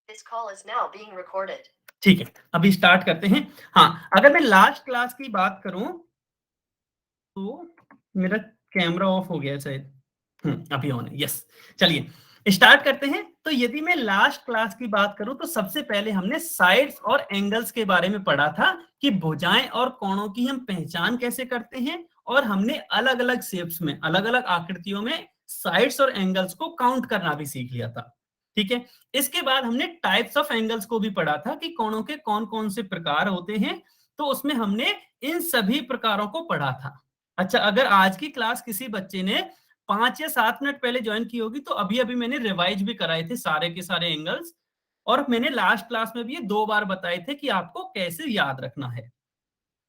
This call is now being recorded. ठीक है, अभी स्टार्ट करते हैं। हाँ, अगर मैं लास्ट क्लास की बात करूं तो मेरा कैमरा ऑफ हो गया शायद। अभी ऑन है। यस, चलिए स्टार्ट करते हैं। तो यदि मैं लास्ट क्लास की बात करूं तो सबसे पहले हमने साइड्स और एंगल्स के बारे में पढ़ा था कि भुजाएं और कोणों की हम पहचान कैसे करते हैं, और हमने अलग अलग शेप्स में, अलग अलग आकृतियों में साइड्स और एंगल्स को काउंट करना भी सीख लिया था। ठीक है, इसके बाद हमने टाइप्स ऑफ एंगल्स को भी पढ़ा था कि कोणों के कौन कौन से प्रकार होते हैं, तो उसमें हमने इन सभी प्रकारों को पढ़ा था। अच्छा, अगर आज की क्लास किसी बच्चे ने 5 या 7 मिनट पहले ज्वाइन की होगी तो अभी अभी मैंने रिवाइज भी कराए थे सारे के सारे एंगल्स, और मैंने लास्ट क्लास में भी ये 2 बार बताए थे कि आपको कैसे याद रखना है।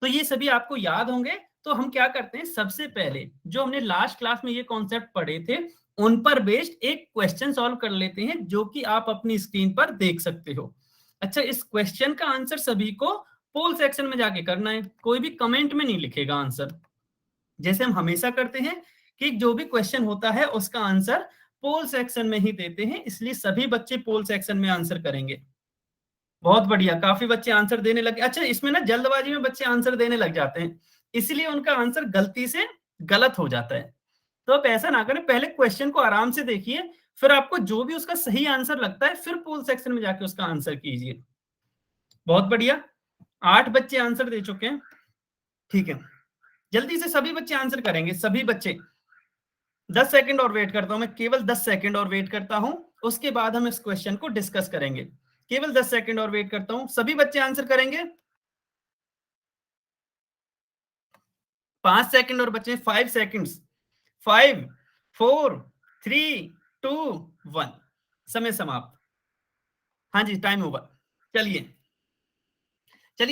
तो ये सभी आपको याद होंगे। तो हम क्या करते हैं, सबसे पहले जो हमने लास्ट क्लास में ये कॉन्सेप्ट पढ़े थे उन पर बेस्ड एक क्वेश्चन सॉल्व कर लेते हैं, जो कि आप अपनी स्क्रीन पर देख सकते हो। अच्छा, इस क्वेश्चन का आंसर सभी को पोल सेक्शन में जाके करना है, कोई भी कमेंट में नहीं लिखेगा आंसर। जैसे हम हमेशा करते हैं कि जो भी क्वेश्चन होता है उसका आंसर पोल सेक्शन में ही देते हैं, इसलिए सभी बच्चे पोल सेक्शन में आंसर करेंगे। बहुत बढ़िया, काफी बच्चे आंसर देने लगे। अच्छा, इसमें ना जल्दबाजी में बच्चे आंसर देने लग जाते हैं, इसलिए उनका आंसर गलती से गलत हो जाता है। तो आप ऐसा ना करें, पहले क्वेश्चन को आराम से देखिए, फिर आपको जो भी उसका सही आंसर लगता है फिर पोल सेक्शन में जाके उसका आंसर कीजिए। बहुत बढ़िया, 8 बच्चे आंसर दे चुके हैं। ठीक है, जल्दी से सभी बच्चे आंसर करेंगे, सभी बच्चे। 10 सेकंड और वेट करता हूं मैं, केवल 10 सेकंड और वेट करता हूं, उसके बाद हम इस क्वेश्चन को डिस्कस करेंगे। केवल 10 सेकंड और वेट करता हूं, सभी बच्चे आंसर करेंगे। 5 सेकंड और बचे, 5 सेकंड्स। 5 4 3 2 1, समय समाप्त। हाँ जी, टाइम ओवर। चलिए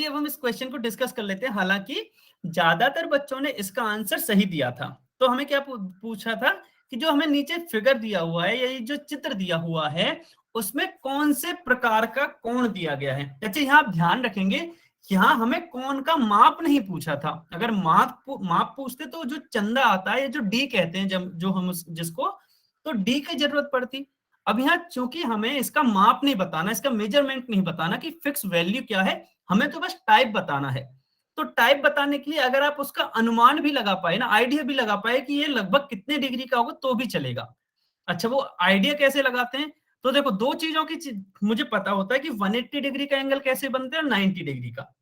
अब हम इस क्वेश्चन को डिस्कस कर लेते हैं। हालांकि ज्यादातर बच्चों ने इसका आंसर सही दिया था। तो हमें क्या पूछा था कि जो हमें नीचे फिगर दिया हुआ है या ये जो चित्र दिया हुआ है उसमें कौन से प्रकार का कोण दिया गया है। अच्छा, यहाँ आप ध्यान रखेंगे, यहाँ हमें कोण का माप नहीं पूछा था। अगर माप पूछते तो जो चंदा आता है, जो डी कहते हैं जब जो हम जिसको, तो डी की जरूरत पड़ती। अब यहाँ चूंकि हमें इसका माप नहीं बताना, इसका मेजरमेंट नहीं बताना कि फिक्स वैल्यू क्या है, हमें तो बस टाइप बताना है। तो टाइप बताने के लिए अगर आप उसका अनुमान भी लगा पाए ना, आइडिया भी लगा पाए कि ये लगभग कितने डिग्री का होगा, तो भी चलेगा। अच्छा, वो आइडिया कैसे लगाते हैं, तो देखो दो चीजों की मुझे पता होता है कि 180 डिग्री का एंगल कैसे बनता है और 90 डिग्री का।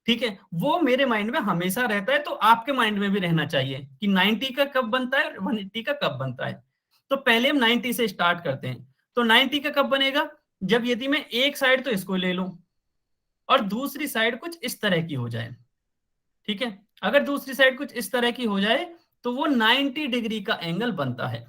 ठीक है, वो मेरे माइंड में हमेशा रहता है, तो आपके माइंड में भी रहना चाहिए कि 90 का कब बनता है, 180 का कब बनता है। तो पहले हम 90 से स्टार्ट करते हैं। तो 90 का कब बनेगा, जब यदि मैं एक साइड तो इसको ले लूं और दूसरी साइड कुछ इस तरह की हो जाए। ठीक है, अगर दूसरी साइड कुछ इस तरह की हो जाए तो वो 90 डिग्री का एंगल बनता है।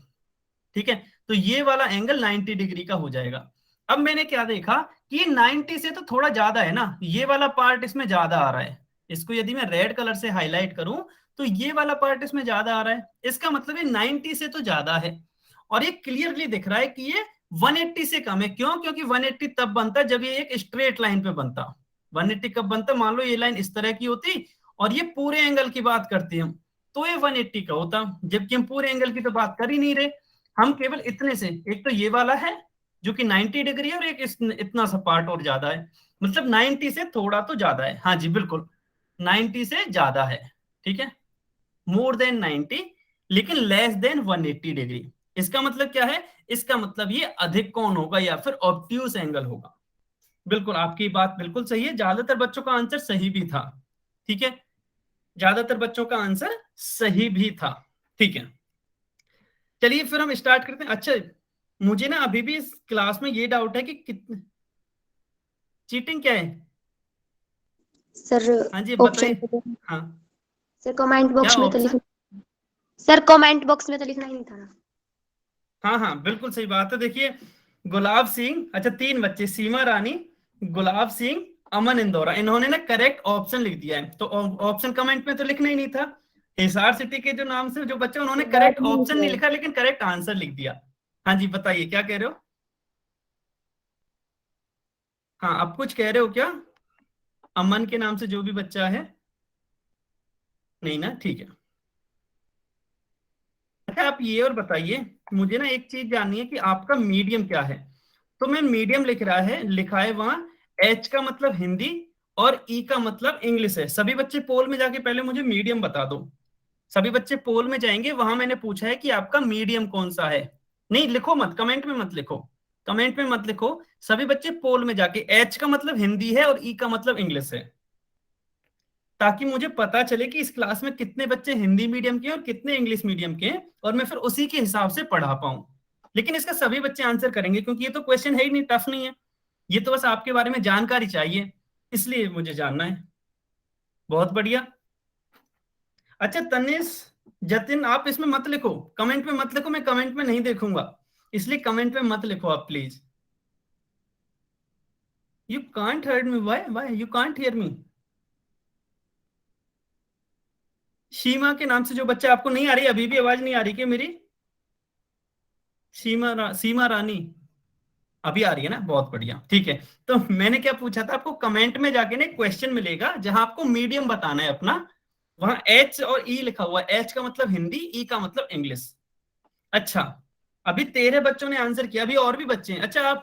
ठीक है, तो ये वाला एंगल 90 डिग्री का हो जाएगा। अब मैंने क्या देखा कि ये 90 से तो थोड़ा ज्यादा है ना, ये वाला पार्ट इसमें ज्यादा आ रहा है। इसको यदि मैं रेड कलर से हाईलाइट करूं तो ये वाला पार्ट इसमें ज्यादा आ रहा है, इसका मतलब ये 90 से तो ज्यादा है। और ये क्लियरली दिख रहा है कि ये 180 से कम है। क्यों? क्योंकि 180 तब बनता है जब ये एक स्ट्रेट लाइन पे बनता। 180 कब बनता, मान लो ये लाइन इस तरह की होती और ये पूरे एंगल की बात करते हैं हम, तो ये 180 का होता। जबकि हम पूरे एंगल की तो बात कर ही नहीं रहे, हम केवल इतने से, एक तो ये वाला है जो कि 90 डिग्री है और एक इतना सा पार्ट और ज्यादा है, मतलब 90 से थोड़ा तो ज्यादा है। हाँ जी बिल्कुल, 90 से ज्यादा है। ठीक है, मोर देन 90 लेकिन लेस देन 180 डिग्री। इसका मतलब क्या है, इसका मतलब ये अधिक कोण होगा या फिर ऑब्ट्यूज एंगल होगा। बिल्कुल, आपकी बात बिल्कुल सही है, ज्यादातर बच्चों का आंसर सही भी था। ठीक है, ज्यादातर बच्चों का आंसर सही भी था। ठीक है, चलिए फिर हम स्टार्ट करते हैं। अच्छा, मुझे ना अभी भी इस क्लास में ये डाउट है कि कितने चीटिंग क्या है। सर हाँ जी ऑप्शन, बताइए। हाँ, सर कमेंट क्या बॉक्स में तो ऑप्शन? लिखना, सर कमेंट बॉक्स में तो लिखना ही नहीं था ना। हाँ हाँ बिल्कुल सही बात है। देखिए, गुलाब सिंह, अच्छा 3 बच्चे, सीमा रानी, गुलाब सिंह, अमन इंदौरा, इन्होंने ना करेक्ट ऑप्शन लिख दिया है। तो ऑप्शन कमेंट में तो लिखना ही नहीं था। हिसार सिटी के जो नाम से जो बच्चे, उन्होंने करेक्ट ऑप्शन नहीं लिखा लेकिन करेक्ट आंसर लिख दिया। हाँ जी बताइए, क्या कह रहे हो? हाँ, आप कुछ कह रहे हो क्या? अमन के नाम से जो भी बच्चा है? नहीं ना, ठीक है। अच्छा, आप ये और बताइए, मुझे ना एक चीज जाननी है कि आपका मीडियम क्या है। तो मैं मीडियम लिखा है वहां एच का मतलब हिंदी और ई का मतलब इंग्लिश है। सभी बच्चे पोल में जाके पहले मुझे मीडियम बता दो। सभी बच्चे पोल में जाएंगे, वहां मैंने पूछा है कि आपका मीडियम कौन सा है। नहीं लिखो मत, कमेंट में मत लिखो, कमेंट में मत लिखो। सभी बच्चे पोल में जाके, एच का मतलब हिंदी है और ई का मतलब इंग्लिश है, ताकि मुझे पता चले कि इस क्लास में कितने बच्चे हिंदी मीडियम के हैं और कितने इंग्लिश मीडियम के हैं, और मैं फिर उसी के हिसाब से पढ़ा पाऊं। लेकिन इसका सभी बच्चे आंसर करेंगे, क्योंकि ये तो क्वेश्चन है ही नहीं, टफ नहीं है, ये तो बस आपके बारे में जानकारी चाहिए, इसलिए मुझे जानना है। बहुत बढ़िया। अच्छा तनिष, जतिन, आप इसमें मत लिखो, कमेंट में मत लिखो, मैं कमेंट में नहीं देखूंगा, इसलिए कमेंट में मत लिखो आप please. You can't heard me, why you can't hear me? Seema के नाम से जो बच्चा, आपको नहीं आ रही, अभी भी आवाज नहीं आ रही क्या मेरी? सीमा रानी अभी आ रही है ना? बहुत बढ़िया, ठीक है। तो मैंने क्या पूछा था आपको, कमेंट में जाके ना क्वेश्चन मिलेगा जहां आपको मीडियम बताना है अपना, वहां एच और ई लिखा हुआ है, एच का मतलब हिंदी, ई का मतलब इंग्लिश। अच्छा, अभी 13 बच्चों ने आंसर किया, अभी और भी बच्चे हैं। अच्छा आप,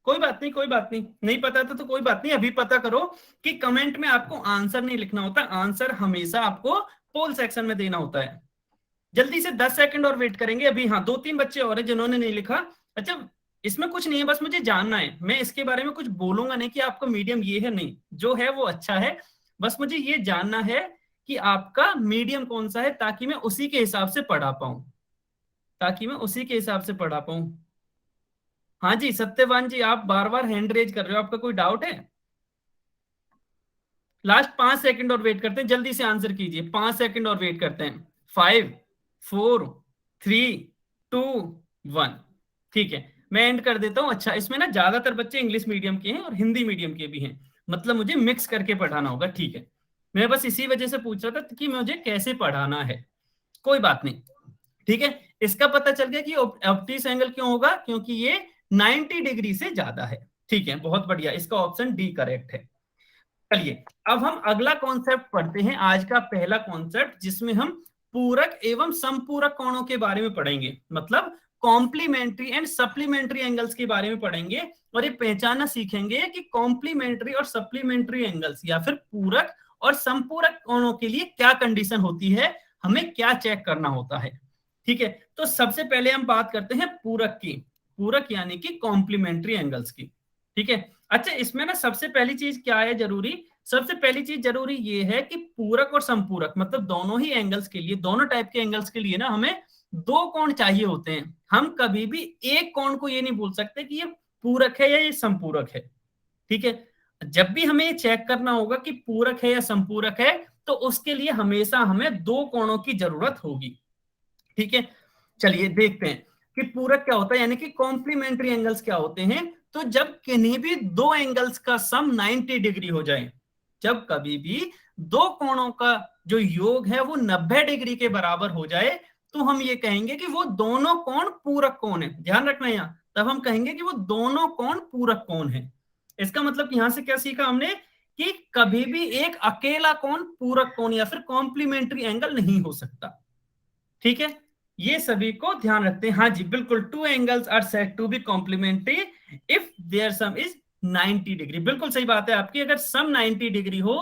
कोई बात नहीं, कोई बात नहीं, नहीं पता था तो कोई बात नहीं, अभी पता करो कि कमेंट में आपको आंसर नहीं लिखना होता, आंसर हमेशा आपको पोल सेक्शन में देना होता है। जल्दी से 10 सेकंड और वेट करेंगे अभी। हाँ, 2-3 बच्चे और हैं जिन्होंने नहीं लिखा। अच्छा, इसमें कुछ नहीं है, बस मुझे जानना है, मैं इसके बारे में कुछ बोलूंगा नहीं कि आपका मीडियम ये है, नहीं, जो है वो अच्छा है, बस मुझे ये जानना है कि आपका मीडियम कौन सा है, ताकि मैं उसी के हिसाब से पढ़ा पाऊं, ताकि मैं उसी के हिसाब से पढ़ा पाऊं। हाँ जी सत्यवान जी, आप बार बार हैंड रेज कर रहे हो, आपका कोई डाउट है? लास्ट 5 सेकंड और वेट करते हैं, जल्दी से आंसर कीजिए, 5 सेकंड और वेट करते हैं। 5 4 3 2 1। ठीक है, मैं एंड कर देता हूं। अच्छा, इसमें ना ज्यादातर बच्चे इंग्लिश मीडियम के हैं और हिंदी मीडियम के भी हैं, मतलब मुझे मिक्स करके पढ़ाना होगा, ठीक है। मैं बस इसी वजह से पूछ रहा था कि मुझे कैसे पढ़ाना है, कोई बात नहीं, ठीक है। इसका पता चल गया कि ऑब्ट्यूस एंगल क्यों होगा, क्योंकि ये 90 डिग्री से ज्यादा है, ठीक है। बहुत बढ़िया, इसका ऑप्शन डी करेक्ट है। चलिए अब हम अगला कॉन्सेप्ट पढ़ते हैं, आज का पहला कॉन्सेप्ट, जिसमें हम पूरक एवं समपूरक कोणों के बारे में पढ़ेंगे, मतलब कॉम्प्लीमेंट्री एंड सप्लीमेंट्री एंगल्स के बारे में पढ़ेंगे, और ये पहचानना सीखेंगे कि कॉम्प्लीमेंट्री और सप्लीमेंट्री एंगल्स या फिर पूरक और संपूरक कोणों के लिए क्या कंडीशन होती है, हमें क्या चेक करना होता है, ठीक है। तो सबसे पहले हम बात करते हैं पूरक की, पूरक यानी कि कॉम्प्लीमेंट्री एंगल्स की, ठीक है। अच्छा, इसमें ना सबसे पहली चीज क्या है जरूरी, सबसे पहली चीज जरूरी ये है कि पूरक और संपूरक, मतलब दोनों ही एंगल्स के लिए, दोनों टाइप के एंगल्स के लिए ना हमें 2 कोण चाहिए होते हैं। हम कभी भी एक कोण को ये नहीं बोल सकते कि ये पूरक है या ये संपूरक है, ठीक है। जब भी हमें चेक करना होगा कि पूरक है या संपूरक है, तो उसके लिए हमेशा हमें 2 कोणों की जरूरत होगी, ठीक है। चलिए देखते हैं कि पूरक क्या होता है, यानी कि कॉम्प्लीमेंट्री एंगल्स क्या होते हैं। तो जब किन्हीं भी 2 एंगल्स का सम 90 डिग्री हो जाए, जब कभी भी 2 कोणों का जो योग है वो 90 डिग्री के बराबर हो जाए, तो हम ये कहेंगे कि वो दोनों कोण पूरक कोण है। ध्यान रखना यहाँ, तब हम कहेंगे कि वो दोनों कोण पूरक कोण है। इसका मतलब यहां से क्या सीखा हमने, कि कभी भी एक अकेला कोण पूरक कोण या फिर कॉम्प्लीमेंट्री एंगल नहीं हो सकता, ठीक है। ये सभी को ध्यान रखते हैं। हाँ जी बिल्कुल, 2 angles are said to be complementary if their sum is 90 degree. बिल्कुल सही बात है आपकी, अगर सम 90 डिग्री हो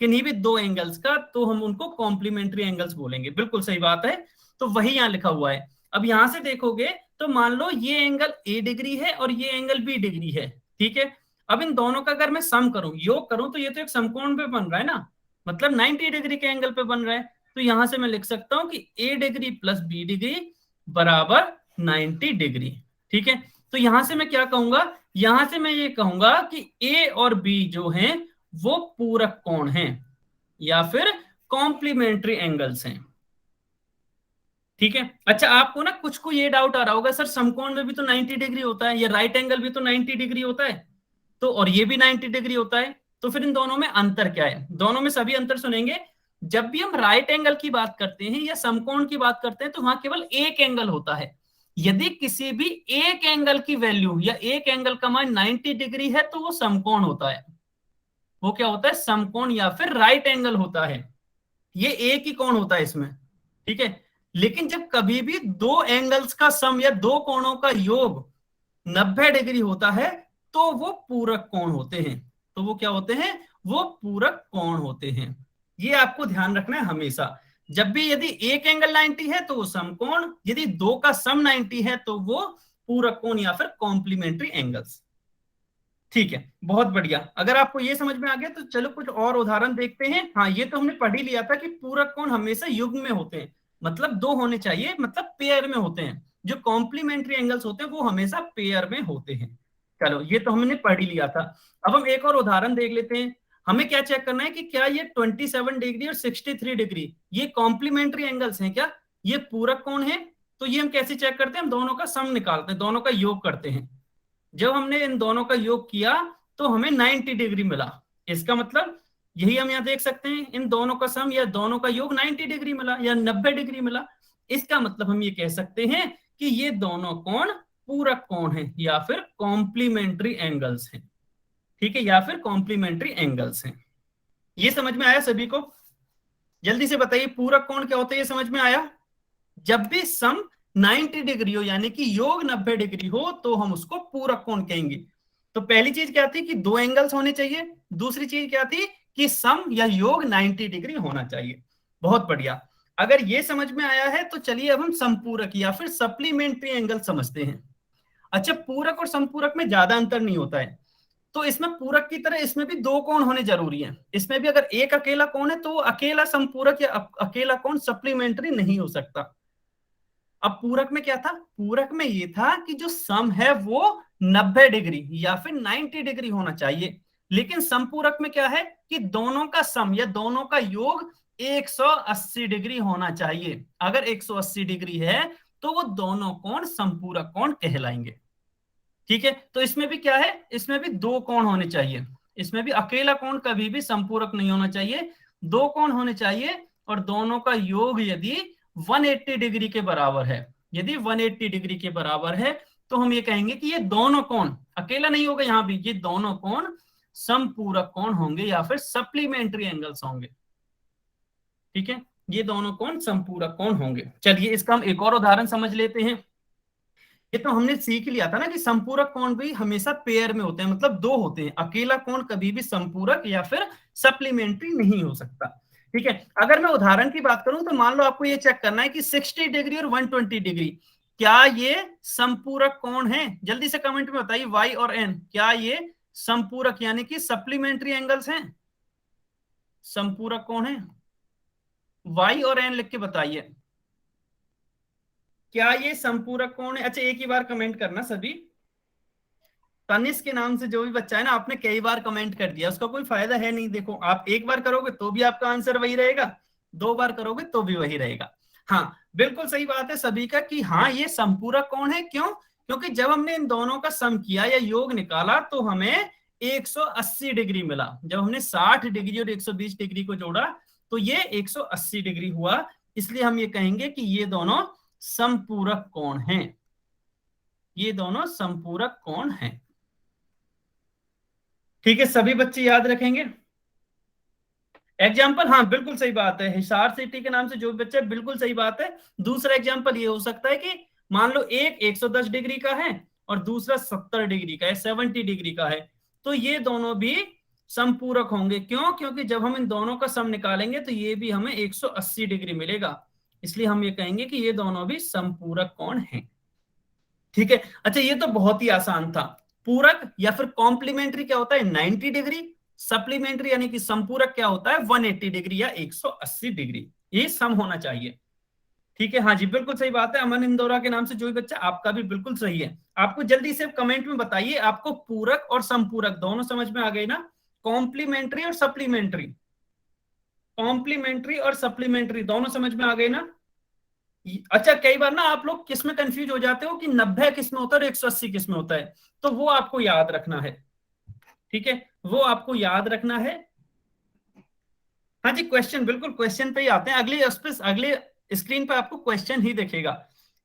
किन्हीं भी 2 एंगल्स का, तो हम उनको कॉम्प्लीमेंट्री एंगल्स बोलेंगे। बिल्कुल सही बात है, तो वही यहाँ लिखा हुआ है। अब यहां से देखोगे तो मान लो ये एंगल ए डिग्री है और ये एंगल बी डिग्री है, ठीक है। अब इन दोनों का अगर मैं सम करूं, योग करूं, तो ये तो एक समकोण पे बन रहा है ना, मतलब 90 डिग्री के एंगल पे बन रहा है। तो यहां से मैं लिख सकता हूं कि ए डिग्री प्लस बी डिग्री बराबर 90 डिग्री, ठीक है। तो यहां से मैं क्या कहूंगा, यहां से मैं ये कहूंगा कि ए और बी जो हैं वो पूरक कोण हैं या फिर कॉम्प्लीमेंट्री एंगल्स हैं, ठीक है। अच्छा, आपको ना कुछ को ये डाउट आ रहा होगा, सर समकोण में भी तो 90 डिग्री होता है, ये राइट एंगल भी तो 90 डिग्री होता है, तो और ये भी 90 डिग्री होता है, तो फिर इन दोनों में अंतर क्या है? दोनों में सभी अंतर सुनेंगे। जब भी हम राइट एंगल की बात करते हैं या समकोण की बात करते हैं, तो वहां केवल एक एंगल होता है। यदि किसी भी एक एंगल की वैल्यू या एक एंगल का मान 90 डिग्री है, तो वो समकोण होता है, वो क्या होता है, समकोण या फिर राइट एंगल होता है। ये एक ही कोण होता है इसमें, ठीक है। लेकिन जब कभी भी दो एंगल्स का सम या दो कोणों का योग 90 डिग्री होता है तो वो पूरक कोण होते हैं। तो वो क्या होते हैं? वो पूरक कोण होते हैं। ये आपको ध्यान रखना है हमेशा। जब भी यदि एक एंगल 90 है तो वो समकोण, यदि दो का सम 90 है तो वो पूरक कोण या फिर कॉम्प्लीमेंट्री एंगल्स। ठीक है, बहुत बढ़िया। अगर आपको ये समझ में आ गया तो चलो कुछ और उदाहरण देखते हैं। हाँ, ये तो हमने पढ़ ही लिया था कि पूरक कोण हमेशा युग्म में होते हैं, मतलब दो होने चाहिए, मतलब पेयर में होते हैं। जो कॉम्प्लीमेंट्री एंगल्स होते हैं वो हमेशा पेयर में होते हैं। चलो, ये तो हमने पढ़ ही लिया था। अब हम एक और उदाहरण देख लेते हैं। हमें क्या चेक करना है कि क्या ये 27 डिग्री और 63 डिग्री ये कॉम्प्लीमेंट्री एंगल्स हैं क्या, ये पूरक कोण है? तो ये हम कैसे चेक करते हैं? हम दोनों का सम निकालते हैं, दोनों का योग करते हैं। जब हमने इन दोनों का योग किया तो हमें 90 डिग्री मिला। इसका मतलब यही हम यहाँ देख सकते हैं, इन दोनों का सम या दोनों का योग 90 डिग्री मिला या 90 डिग्री मिला। इसका मतलब हम ये कह सकते हैं कि ये दोनों कोण पूरक कोण हैं या फिर कॉम्प्लीमेंट्री एंगल्स हैं। ठीक है, या फिर कॉम्प्लीमेंट्री एंगल्स हैं। ये समझ में आया सभी को? जल्दी से बताइए, पूरक कोण क्या होता है? ये समझ में आया? जब भी सम 90 डिग्री हो यानी कि योग 90 डिग्री हो तो हम उसको पूरक कोण कहेंगे। तो पहली चीज क्या थी कि दो एंगल्स होने चाहिए, दूसरी चीज क्या थी कि सम या योग 90 डिग्री होना चाहिए। बहुत बढ़िया। अगर ये समझ में आया है तो चलिए अब हम संपूरक या फिर सप्लीमेंट्री एंगल समझते हैं। अच्छा, पूरक और संपूरक में ज्यादा अंतर नहीं होता है। तो इसमें पूरक की तरह इसमें भी दो कोण होने जरूरी है। इसमें भी अगर एक अकेला कोण है तो वो अकेला संपूरक या अकेला कोण सप्लीमेंट्री नहीं हो सकता। अब पूरक में क्या था? पूरक में ये था कि जो सम है वो 90 डिग्री या फिर 90 डिग्री होना चाहिए। लेकिन संपूरक में क्या है कि दोनों का सम या दोनों का योग 180 डिग्री होना चाहिए। अगर 180 डिग्री है तो वो दोनों कोण संपूरक कोण कहलाएंगे। ठीक है, तो इसमें भी क्या है? इसमें भी दो कोण होने चाहिए। इसमें भी अकेला कोण कभी भी संपूरक नहीं होना चाहिए, दो कोण होने चाहिए। और दोनों का योग यदि 180 डिग्री के बराबर है, यदि 180 डिग्री के बराबर है तो हम ये कहेंगे कि ये दोनों कोण, अकेला नहीं होगा यहां भी, ये दोनों कोण संपूरक कोण होंगे या फिर सप्लीमेंट्री एंगल्स होंगे। ठीक है, ये दोनों कोण संपूरक कोण होंगे। चलिए इसका हम एक और उदाहरण समझ लेते हैं। ये तो हमने सीख लिया था ना कि संपूरक कोण भी हमेशा पेयर में होते हैं, मतलब दो होते हैं। अकेला कोण कभी भी संपूरक या फिर सप्लीमेंट्री नहीं हो सकता। ठीक है, अगर मैं उदाहरण की बात करूं तो मान लो आपको ये चेक करना है कि 60 डिग्री और 120 डिग्री क्या ये संपूरक कोण है? जल्दी से कमेंट में बताइए वाई और एन, क्या ये संपूरक यानी कि सप्लीमेंट्री एंगल्स हैं, संपूरक कोण है? वाई और एन लिख के बताइए, क्या ये संपूरक कोण है? अच्छा, एक ही बार कमेंट करना सभी। तनिष्क के नाम से जो भी बच्चा है ना, आपने कई बार कमेंट कर दिया, उसका कोई फायदा है नहीं। देखो, आप एक बार करोगे तो भी आपका आंसर वही रहेगा, दो बार करोगे तो भी वही रहेगा। हाँ, बिल्कुल सही बात है सभी का कि हाँ ये संपूरक कोण है। क्यों? क्योंकि जब हमने इन दोनों का सम किया या योग निकाला तो हमें 180 डिग्री मिला। जब हमने 60 डिग्री और 120 डिग्री को जोड़ा तो ये 180 डिग्री हुआ। इसलिए हम ये कहेंगे कि ये दोनों संपूरक कोण हैं, ये दोनों संपूरक कोण हैं। ठीक है, सभी बच्चे याद रखेंगे। एग्जाम्पल, हाँ बिल्कुल सही बात है, हिसार सिटी के नाम से जो भी बच्चा है, बिल्कुल सही बात है। दूसरा एग्जाम्पल ये हो सकता है कि मान लो एक 110 डिग्री का है और दूसरा 70 डिग्री का है, 70 डिग्री का है, तो ये दोनों भी संपूरक होंगे। क्यों? क्योंकि जब हम इन दोनों का सम निकालेंगे तो ये भी हमें 180 डिग्री मिलेगा। इसलिए हम ये कहेंगे कि ये दोनों भी संपूरक कोण हैं। ठीक है, अच्छा ये तो बहुत ही आसान था। पूरक या फिर कॉम्प्लीमेंट्री क्या होता है? 90 डिग्री। सप्लीमेंट्री यानी कि संपूरक क्या होता है? 180 डिग्री या 180 डिग्री। ये सम होना चाहिए। ठीक है, हाँ जी बिल्कुल सही बात है। अमन इंदौरा के नाम से जो भी बच्चा, आपका भी बिल्कुल सही है। आपको जल्दी से कमेंट में बताइए, आपको पूरक और संपूरक दोनों समझ में आ गई ना? कॉम्प्लीमेंट्री और सप्लीमेंट्री, कॉम्प्लीमेंट्री और सप्लीमेंट्री दोनों समझ में आ गई ना? अच्छा, कई बार ना आप लोग किस में कंफ्यूज हो जाते हो कि 90 किस में होता है और 180 किस में होता है, तो वो आपको याद रखना है। ठीक है, वो आपको याद रखना है। हाँ जी, क्वेश्चन, बिल्कुल क्वेश्चन पे ही आते हैं। अगले स्क्रीन पे आपको क्वेश्चन ही दिखेगा,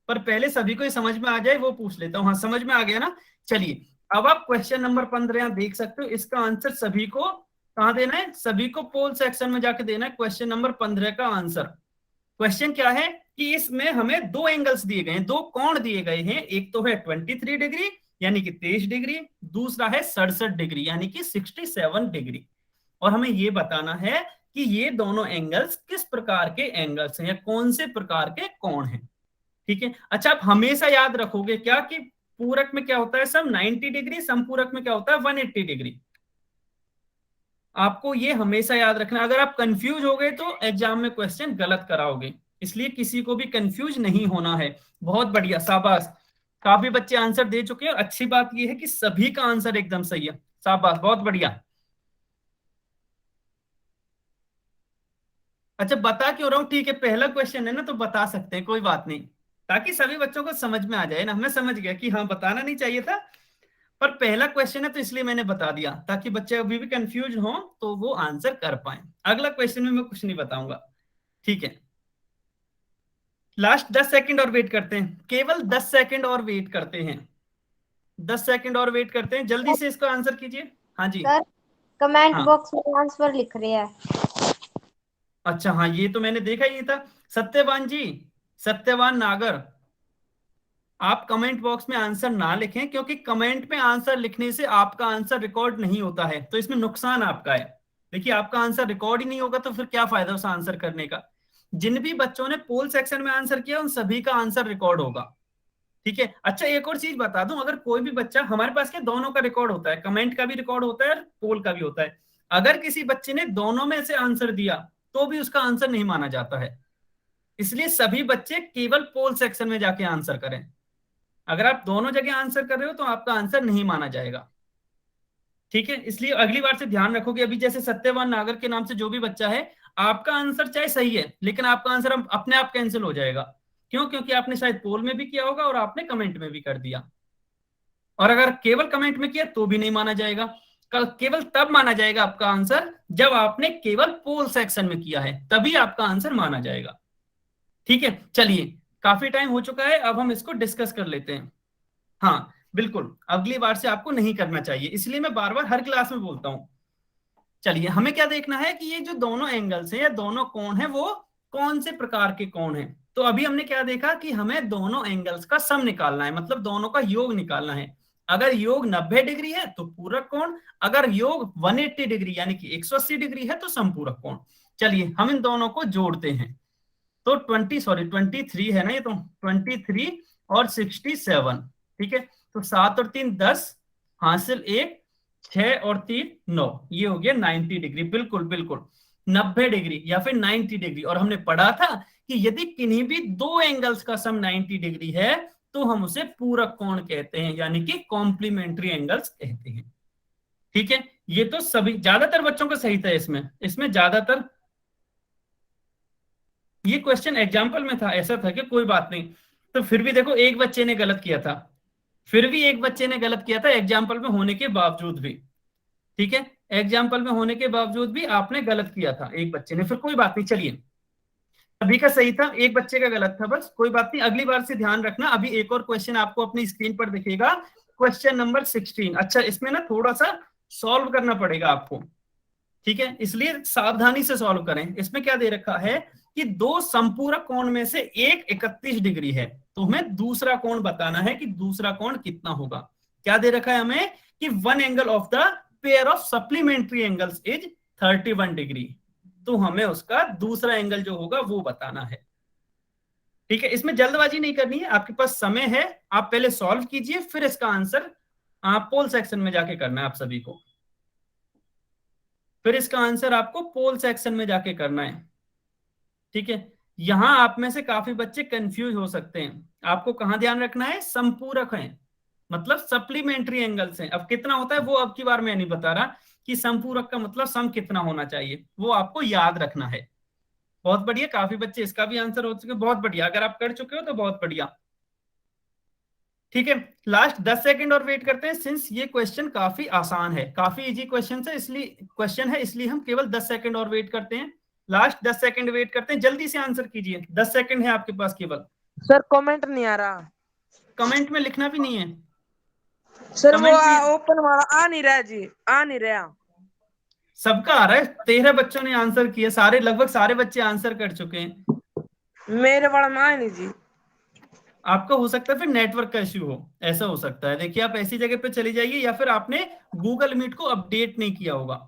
पर पहले सभी को ये समझ में आ जाए वो पूछ लेता हूँ। हाँ, समझ में आ गया ना? चलिए, अब आप क्वेश्चन नंबर 15 यहाँ देख सकते हो। इसका आंसर सभी को कहाँ देना है? सभी को पोल सेक्शन में जाके देना है क्वेश्चन नंबर 15 का आंसर। क्वेश्चन क्या है कि इसमें हमें दो एंगल्स दिए गए हैं, दो कोण दिए गए हैं। एक तो है 23 डिग्री यानी कि 23 डिग्री, दूसरा है 67 डिग्री यानी कि 67 डिग्री। और हमें ये बताना है कि ये दोनों एंगल्स किस प्रकार के एंगल्स हैं या कौन से प्रकार के कोण हैं। ठीक है, अच्छा आप हमेशा याद रखोगे क्या कि पूरक में क्या होता है सम 90 डिग्री, समपूरक में क्या होता है 180 डिग्री। आपको ये हमेशा याद रखना, अगर आप कंफ्यूज हो गए तो एग्जाम में क्वेश्चन गलत कराओगे, इसलिए किसी को भी कंफ्यूज नहीं होना है। बहुत बढ़िया, शाबाश, काफी बच्चे आंसर दे चुके हैं और अच्छी बात यह है कि सभी का आंसर एकदम सही है, शाबाश, बहुत बढ़िया। अच्छा बता क्यों रहा हूं, ठीक है पहला क्वेश्चन है ना तो बता सकते हैं, कोई बात नहीं, ताकि सभी बच्चों को समझ में आ जाए ना। मैं समझ गया कि हाँ बताना नहीं चाहिए था, पर पहला क्वेश्चन है तो इसलिए मैंने बता दिया, ताकि बच्चे अभी भी कंफ्यूज हो तो वो आंसर कर पाए। अगला क्वेश्चन में मैं कुछ नहीं बताऊंगा, ठीक है। लास्ट 10 सेकंड और वेट करते हैं, केवल 10 सेकंड और वेट करते हैं, 10 सेकंड और वेट करते हैं, जल्दी से इसका आंसर कीजिए। हाँ जी, सर कमेंट हाँ, बॉक्स में आंसर लिख रहे हैं। अच्छा हाँ ये तो मैंने देखा ही था। सत्यवान जी, सत्यवान नागर, आप कमेंट बॉक्स में आंसर ना लिखें, क्योंकि कमेंट में आंसर लिखने से आपका आंसर रिकॉर्ड नहीं होता है, तो इसमें नुकसान आपका है। देखिए आपका आंसर रिकॉर्ड ही नहीं होगा तो फिर क्या फायदा उस आंसर करने का। जिन भी बच्चों ने पोल सेक्शन में आंसर किया उन सभी का आंसर रिकॉर्ड होगा, ठीक है। अच्छा एक और चीज बता दूं, अगर कोई भी बच्चा, हमारे पास क्या दोनों का रिकॉर्ड होता है, कमेंट का भी रिकॉर्ड होता है और पोल का भी होता है। अगर किसी बच्चे ने दोनों में से आंसर दिया तो भी उसका आंसर नहीं माना जाता है, इसलिए सभी बच्चे केवल पोल सेक्शन में जाके आंसर करें। अगर आप दोनों जगह आंसर कर रहे हो तो आपका आंसर नहीं माना जाएगा, ठीक है। इसलिए अगली बार से ध्यान रखोगे, अभी जैसे सत्यवान नागर के नाम से जो भी बच्चा है, आपका आंसर चाहे सही है लेकिन आपका आंसर अपने आप कैंसिल हो जाएगा। क्यों? क्योंकि आपने शायद पोल में भी किया होगा और आपने कमेंट में भी कर दिया, और अगर केवल कमेंट में किया तो भी नहीं माना जाएगा। केवल तब माना जाएगा आपका आंसर जब आपने केवल पोल सेक्शन में किया है, तभी आपका आंसर माना जाएगा, ठीक है। चलिए काफी टाइम हो चुका है, अब हम इसको डिस्कस कर लेते हैं। हाँ बिल्कुल, अगली बार से आपको नहीं करना चाहिए, इसलिए मैं बार बार हर क्लास में बोलता हूं। चलिए हमें क्या देखना है कि ये जो दोनों एंगल्स हैं या दोनों कोण हैं वो कौन से प्रकार के कोण हैं। तो अभी हमने क्या देखा कि हमें दोनों एंगल्स का सम निकालना है, मतलब दोनों का योग निकालना है। अगर योग 90 डिग्री है तो पूरक कोण, अगर योग 180 डिग्री यानी कि 180 डिग्री है तो समपूरक कोण। चलिए हम इन दोनों को जोड़ते हैं। तो 23 है ना ये, तो 23 और 67, ठीक है। तो 7 और 3 10, हासिल 1, 6 और 3 9, ये हो गया 90 डिग्री, बिल्कुल बिल्कुल 90 डिग्री या फिर 90 डिग्री। और हमने पढ़ा था कि यदि किन्हीं भी दो एंगल्स का सम 90 डिग्री है तो हम उसे पूरक कोण कहते हैं, यानी कि कॉम्प्लीमेंट्री एंगल्स कहते हैं, ठीक है। ये तो सभी ज्यादातर बच्चों का सही था, इसमें इसमें ज्यादातर, ये क्वेश्चन एग्जाम्पल में था, ऐसा था कि कोई बात नहीं। तो फिर भी देखो एक बच्चे ने गलत किया था, फिर भी एक बच्चे ने गलत किया था एग्जाम्पल में होने के बावजूद भी, ठीक है। एग्जाम्पल में होने के बावजूद भी आपने गलत किया था एक बच्चे ने, फिर कोई बात नहीं। चलिए अभी का सही था, एक बच्चे का गलत था, बस कोई बात नहीं, अगली बार से ध्यान रखना। अभी एक और क्वेश्चन आपको अपनी स्क्रीन पर दिखेगा, क्वेश्चन नंबर 16। अच्छा इसमें ना थोड़ा सा सॉल्व करना पड़ेगा आपको, ठीक है, इसलिए सावधानी से सॉल्व करें। इसमें क्या दे रखा है कि दो संपूरक कोण में से एक 31 डिग्री है, तो हमें दूसरा कोण बताना है कि दूसरा कोण कितना होगा। क्या दे रखा है हमें कि one angle of the pair of supplementary angles is 31 degree, तो हमें उसका दूसरा एंगल जो होगा वो बताना है, ठीक है। इसमें जल्दबाजी नहीं करनी है, आपके पास समय है, आप पहले सॉल्व कीजिए फिर इसका आंसर आप पोल सेक्शन में जाके करना है आप सभी को, फिर इसका आंसर आपको पोल सेक्शन में जाके करना है, ठीक है। यहां आप में से काफी बच्चे कंफ्यूज हो सकते हैं, आपको कहां ध्यान रखना है, संपूरक है मतलब सप्लीमेंट्री एंगल्स हैं। अब कितना होता है वो अब की बार मैं नहीं बता रहा, कि संपूरक का मतलब सम कितना होना चाहिए वो आपको याद रखना है। बहुत बढ़िया, काफी बच्चे इसका भी आंसर हो चुके, बहुत बढ़िया, अगर आप कर चुके हो तो बहुत बढ़िया, ठीक है। लास्ट 10 सेकंड और वेट करते हैं, सिंस ये क्वेश्चन काफी आसान है, काफी इजी क्वेश्चन है, इसलिए हम केवल 10 सेकंड और वेट करते हैं। लास्ट 10 सेकंड वेट करते हैं, जल्दी से आंसर कीजिए, 10 सेकंड है आपके पास केवल। सर कमेंट नहीं आ रहा, कमेंट में लिखना भी नहीं है सर वो कमेंट में, ओपन वाला आ नहीं रहा जी, आ नहीं रहा। सबका आ रहा है, 13 बच्चों ने आंसर किया, सारे लगभग सारे बच्चे आंसर कर चुके हैं। मेरे वाला में आए नहीं जी। आपका हो सकता है फिर नेटवर्क का इश्यू हो, ऐसा हो सकता है। देखिए आप ऐसी जगह पे चली जाइए, या फिर आपने गूगल मीट को अपडेट नहीं किया होगा।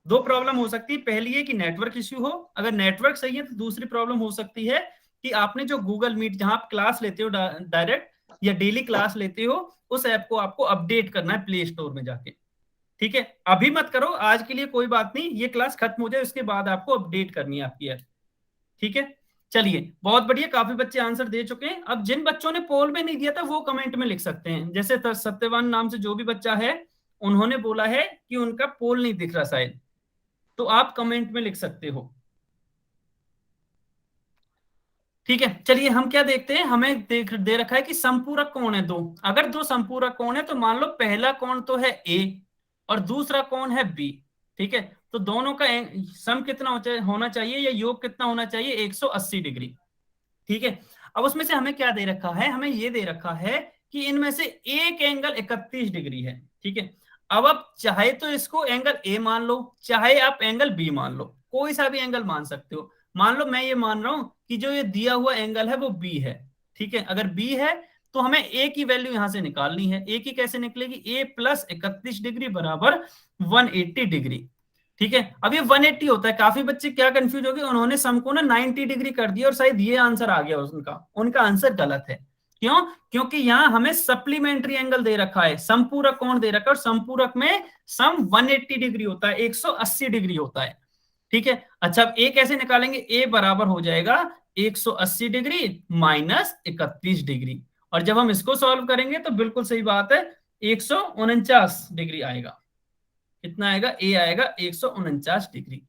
दो प्रॉब्लम हो सकती है, पहली है कि नेटवर्क इश्यू हो, अगर नेटवर्क सही है तो दूसरी प्रॉब्लम हो सकती है कि आपने जो गूगल मीट जहां आप क्लास लेते हो डायरेक्ट या डेली क्लास लेते हो, उस ऐप को आपको अपडेट करना है प्ले स्टोर में जाके। ठीक है, अभी मत करो, आज के लिए कोई बात नहीं, ये क्लास खत्म हो जाए उसके बाद आपको अपडेट करनी है आपकी ऐप। ठीक है, चलिए बहुत बढ़िया, काफी बच्चे आंसर दे चुके हैं। अब जिन बच्चों ने पोल में नहीं दिया था वो कमेंट में लिख सकते हैं। जैसे सत्यवान नाम से जो भी बच्चा है, उन्होंने बोला है कि उनका पोल नहीं दिख रहा शायद, तो आप कमेंट में लिख सकते हो। ठीक है, चलिए हम क्या देखते हैं, हमें दे रखा है कि समपूरक कौन है दो। अगर दो समपूरक कौन है तो मान लो पहला कौन तो है ए और दूसरा कौन है बी। ठीक है, तो दोनों का सम कितना होना चाहिए या योग कितना होना चाहिए, 180 डिग्री। ठीक है, अब उसमें से हमें क्या दे रखा है, हमें ये दे रखा है कि इनमें से एक एंगल 31 डिग्री है। ठीक है, अब आप चाहे तो इसको एंगल ए मान लो, चाहे आप एंगल बी मान लो, कोई सा भी एंगल मान सकते हो। मान लो मैं ये मान रहा हूं कि जो ये दिया हुआ एंगल है वो बी है। ठीक है, अगर बी है तो हमें ए की वैल्यू यहां से निकालनी है। ए की कैसे निकलेगी, ए प्लस 31 डिग्री बराबर 180 डिग्री। ठीक है, अब ये 180 होता है, काफी बच्चे क्या कंफ्यूज हो गए, उन्होंने सम को ना 90 डिग्री कर दिया और शायद ये आंसर आ गया उनका। उनका आंसर गलत है। क्यों, क्योंकि यहां हमें सप्लीमेंट्री एंगल दे रखा है, समपूरक कोण दे रखा है, और समपूरक में सम 180 डिग्री होता है, 180 डिग्री होता है। ठीक है, अच्छा अब ए कैसे निकालेंगे, ए बराबर हो जाएगा 180 डिग्री माइनस 31 डिग्री, और जब हम इसको सॉल्व करेंगे तो बिल्कुल सही बात है, 149 डिग्री आएगा। कितना आएगा, ए आएगा 149 डिग्री।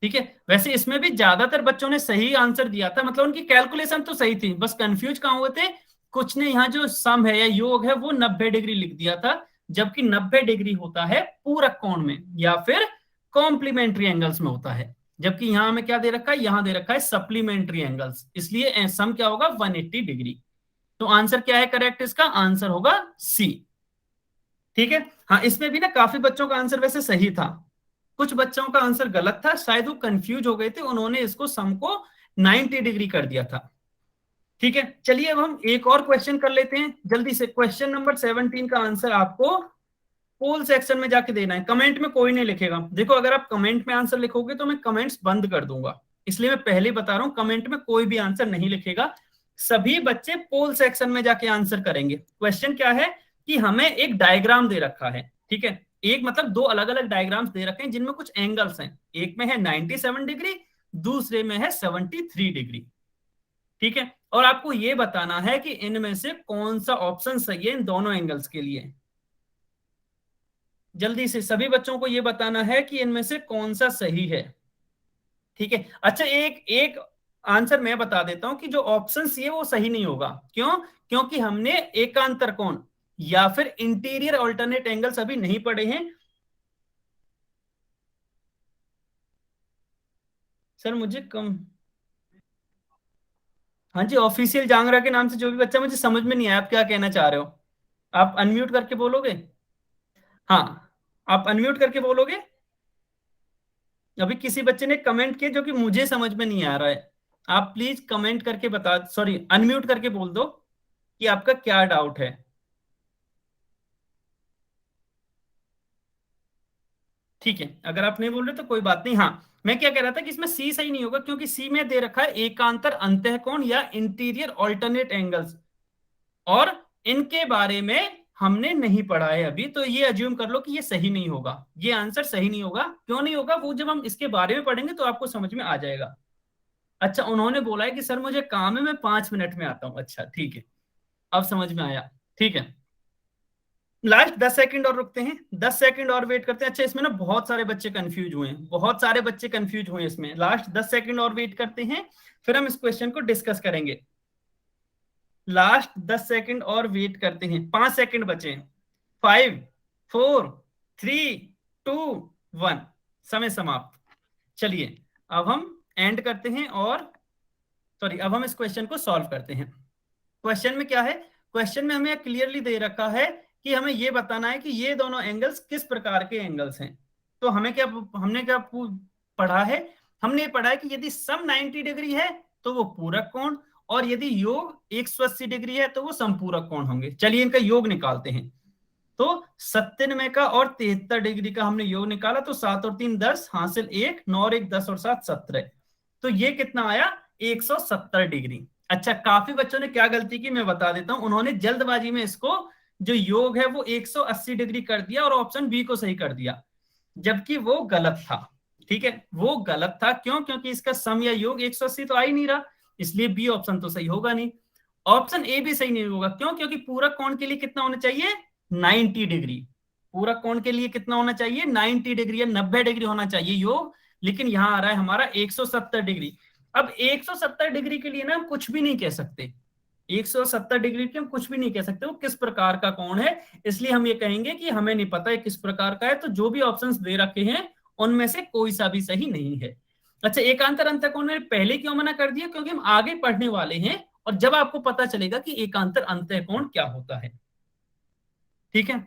ठीक है, वैसे इसमें भी ज्यादातर बच्चों ने सही आंसर दिया था, मतलब उनकी कैलकुलेशन तो सही थी, बस कंफ्यूज कहां हुए थे, कुछ ने यहाँ जो सम है या योग है वो 90 डिग्री लिख दिया था, जबकि 90 डिग्री होता है पूरक कोण में या फिर कॉम्प्लीमेंट्री एंगल्स में होता है। जबकि यहां हमें क्या दे रखा है, यहां दे रखा है सप्लीमेंट्री एंगल्स, इसलिए सम क्या होगा 180 डिग्री। तो आंसर क्या है करेक्ट, इसका आंसर होगा सी। ठीक है, हाँ इसमें भी ना काफी बच्चों का आंसर वैसे सही था, कुछ बच्चों का आंसर गलत था, शायद वो कंफ्यूज हो गए थे, उन्होंने इसको सम को 90 डिग्री कर दिया था। ठीक है, चलिए अब हम एक और क्वेश्चन कर लेते हैं जल्दी से। क्वेश्चन नंबर 17 का आंसर आपको पोल सेक्शन में जाके देना है, कमेंट में कोई नहीं लिखेगा। देखो अगर आप कमेंट में आंसर लिखोगे तो मैं कमेंट्स बंद कर दूंगा, इसलिए मैं पहले बता रहा हूं कमेंट में कोई भी आंसर नहीं लिखेगा, सभी बच्चे पोल सेक्शन में जाके आंसर करेंगे। क्वेश्चन क्या है कि हमें एक डायग्राम दे रखा है। ठीक है, एक मतलब दो अलग अलग डायग्राम्स दे रखे हैं जिनमें कुछ एंगल्स हैं, एक में है 97 डिग्री, दूसरे में है 73 डिग्री। ठीक है, और आपको यह बताना है कि इनमें से कौन सा ऑप्शन सही है इन दोनों एंगल्स के लिए। जल्दी से सभी बच्चों को यह बताना है कि इनमें से कौन सा सही है। ठीक है, अच्छा एक एक आंसर मैं बता देता हूं कि जो ऑप्शन सी है वो सही नहीं होगा। क्यों, क्योंकि हमने एकांतर कोण या फिर इंटीरियर अल्टरनेट एंगल्स अभी नहीं पढ़े हैं। सर मुझे कम, हाँ जी, ऑफिशियल जांगरा के नाम से जो भी बच्चा, मुझे समझ में नहीं आया आप क्या कहना चाह रहे हो। आप अनम्यूट करके बोलोगे, हाँ आप अनम्यूट करके बोलोगे। अभी किसी बच्चे ने कमेंट किया जो कि मुझे समझ में नहीं आ रहा है, आप प्लीज कमेंट करके बता, सॉरी अनम्यूट करके बोल दो कि आपका क्या डाउट है। ठीक है, अगर आप नहीं बोल रहे तो कोई बात नहीं। हाँ मैं क्या कह रहा था कि इसमें सी सही नहीं होगा, क्योंकि सी में दे रखा है एकांतर अंतःकोण या इंटीरियर ऑल्टरनेट एंगल्स, और इनके बारे में हमने नहीं पढ़ा है अभी, तो ये अज्यूम कर लो कि ये सही नहीं होगा, ये आंसर सही नहीं होगा। क्यों नहीं होगा, वो जब हम इसके बारे में पढ़ेंगे तो आपको समझ में आ जाएगा। अच्छा उन्होंने बोला है कि सर मुझे काम है, मैं 5 मिनट में आता हूं। अच्छा ठीक है, अब समझ में आया। ठीक है, लास्ट 10 सेकंड और रुकते हैं, 10 सेकंड और वेट करते हैं। अच्छा इसमें ना बहुत सारे बच्चे कंफ्यूज हुए हैं, बहुत सारे बच्चे कंफ्यूज हुए हैं इसमें, लास्ट 10 सेकंड और वेट करते हैं, फिर हम इस क्वेश्चन को डिस्कस करेंगे। लास्ट 10 सेकंड और वेट करते हैं, 5 सेकंड बचे हैं। 5 4 3 2 1, समय समाप्त। चलिए अब हम एंड करते हैं, और सॉरी अब हम इस क्वेश्चन को सॉल्व करते हैं। क्वेश्चन में क्या है, क्वेश्चन में हमें क्लियरली दे रखा है कि हमें यह बताना है कि ये दोनों एंगल्स किस प्रकार के एंगल्स हैं। तो हमने क्या पढ़ा है, हमने पढ़ा है कि यदि सम 90 डिग्री है तो वो पूरक कोण, और यदि योग 180 डिग्री है तो वो समपूरक कोण होंगे। चलिए इनका योग निकालते हैं। तो 97 का और 73 डिग्री का हमने योग निकाला, तो 7 और 3 10, हासिल 1, 9 और 1 10 और 7 17। तो ये कितना आया? 170 डिग्री। अच्छा, काफी बच्चों ने क्या गलती की मैं बता देता हूं। उन्होंने जल्दबाजी में इसको जो योग है वो 180 डिग्री कर दिया और ऑप्शन बी को सही कर दिया, जबकि वो गलत था। ठीक है, वो गलत था। क्यों? क्योंकि इसका सम या योग 180 तो आ ही नहीं रहा, इसलिए बी ऑप्शन तो सही होगा नहीं। ऑप्शन ए भी सही नहीं होगा। क्यों? क्योंकि पूरक कोण के लिए कितना होना चाहिए? 90 डिग्री। पूरक कोण के लिए कितना होना चाहिए? 90 डिग्री या 90 डिग्री होना चाहिए योग, लेकिन यहां आ रहा है हमारा 170 डिग्री। अब 170 डिग्री के लिए ना हम कुछ भी नहीं कह सकते। 170 डिग्री के हम कुछ भी नहीं कह सकते वो किस प्रकार का कोण है, इसलिए हम ये कहेंगे कि हमें नहीं पता है किस प्रकार का है। तो जो भी ऑप्शंस दे रखे हैं उनमें से कोई सा भी सही नहीं है। अच्छा, एकांतर अंतःकोण मैंने पहले क्यों मना कर दिया? क्योंकि हम आगे पढ़ने वाले हैं और जब आपको पता चलेगा कि एकांतर अंतःकोण क्या होता है। ठीक है,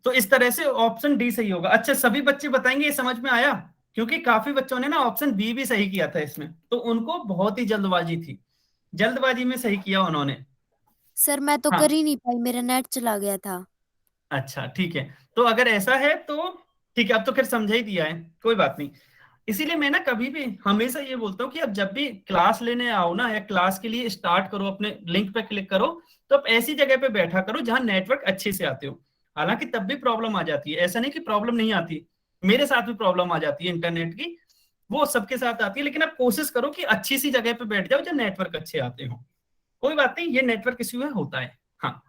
तो इस तरह से ऑप्शन डी सही होगा। अच्छा, सभी बच्चे बताएंगे ये समझ में आया? क्योंकि काफी बच्चों ने ना ऑप्शन बी भी सही किया था इसमें, तो उनको बहुत ही जल्दबाजी थी, जल्दबाजी में सही किया उन्होंने। सर मैं तो हाँ, कर ही नहीं पाई, मेरा नेट चला गया था। अच्छा ठीक है, तो अगर ऐसा है तो ठीक है, अब तो फिर समझा ही दिया है, कोई बात नहीं। इसीलिए मैं ना कभी भी हमेशा ये बोलता हूँ कि अब जब भी क्लास लेने आओ ना, या क्लास के लिए स्टार्ट करो, अपने लिंक पे क्लिक करो, तो आप ऐसी जगह पे बैठा करो जहां नेटवर्क अच्छे से आते हो। हालांकि तब भी प्रॉब्लम आ जाती है, ऐसा नहीं कि प्रॉब्लम नहीं आती, मेरे साथ भी प्रॉब्लम आ जाती है इंटरनेट की, वो सबके साथ आती है। लेकिन आप कोशिश करो कि अच्छी सी जगह पे बैठ जाओ जहाँ नेटवर्क अच्छे आते हो। कोई बात नहीं, ये नेटवर्क इश्यू है, होता है। हाँ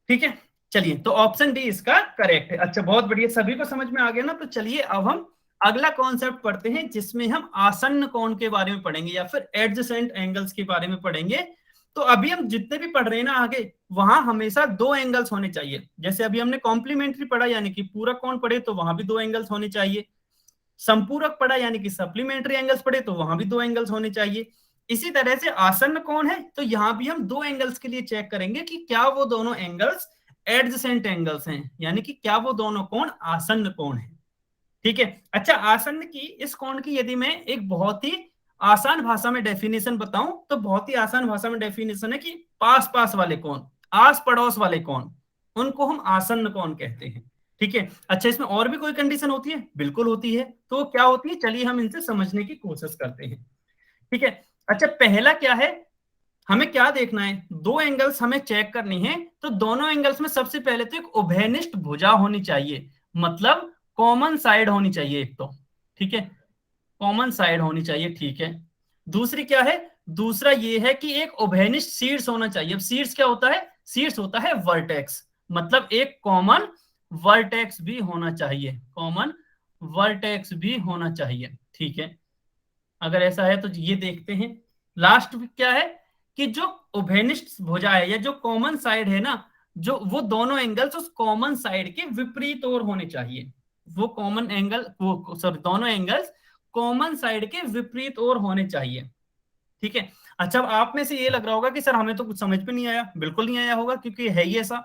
ठीक है, चलिए, तो ऑप्शन डी इसका करेक्ट है। अच्छा, बहुत बढ़िया, सभी को समझ में आ गया ना? तो चलिए अब हम अगला कॉन्सेप्ट पढ़ते हैं, जिसमें हम आसन्न कोण के बारे में पढ़ेंगे या फिर एडजेसेंट एंगल्स के बारे में पढ़ेंगे। तो अभी हम जितने भी पढ़ रहे हैं ना आगे, वहां हमेशा दो एंगल्स होने चाहिए। जैसे अभी हमने कॉम्प्लीमेंट्री पढ़ा यानी कि पूरक कोण पढ़े, तो वहां भी दो एंगल्स होने चाहिए। संपूरक पढ़ा यानी कि सप्लीमेंट्री एंगल्स पढ़े, तो वहां भी दो एंगल्स होने चाहिए। इसी तरह से आसन्न कोण है, तो यहां भी हम दो एंगल्स के लिए चेक करेंगे कि क्या वो दोनों एंगल्स एडजेसेंट एंगल्स हैं, यानी कि क्या वो दोनों कोण आसन्न कोण है। ठीक है, अच्छा, आसन्न की इस कोण की यदि मैं एक बहुत ही आसान भाषा में डेफिनेशन बताऊं, तो बहुत ही आसान भाषा में डेफिनेशन है कि पास पास वाले कोण, आस पड़ोस वाले कोण, उनको हम आसन्न कोण कहते हैं। ठीक है, अच्छा, इसमें और भी कोई कंडीशन होती है? बिल्कुल होती है। तो क्या होती है, चलिए हम इनसे समझने की कोशिश करते हैं। ठीक है, अच्छा, पहला क्या है, हमें क्या देखना है, दो एंगल्स हमें चेक करनी है। तो दोनों एंगल्स में सबसे पहले तो एक उभयनिष्ठ भुजा होनी चाहिए, मतलब कॉमन साइड होनी चाहिए एक तो। ठीक है, कॉमन साइड होनी चाहिए। ठीक है, दूसरी क्या है? दूसरा ये है कि एक उभयनिष्ठ शीर्ष होना चाहिए। अब शीर्ष क्या होता है? शीर्ष होता है वर्टेक्स, मतलब एक कॉमन वर्टेक्स भी होना चाहिए, कॉमन वर्टेक्स भी होना चाहिए। ठीक है, अगर ऐसा है तो ये देखते हैं। लास्ट क्या है कि जो उभयनिष्ठ भुजा है या जो कॉमन साइड है ना, जो वो दोनों एंगल्स उस कॉमन साइड के विपरीत ओर होने चाहिए। वो कॉमन एंगल, वो सॉरी, दोनों एंगल्स कॉमन साइड के विपरीत ओर होने चाहिए। ठीक है, अच्छा, अब आप में से ये लग रहा होगा कि सर हमें तो कुछ समझ में नहीं आया। बिल्कुल नहीं आया होगा, क्योंकि है ही ऐसा।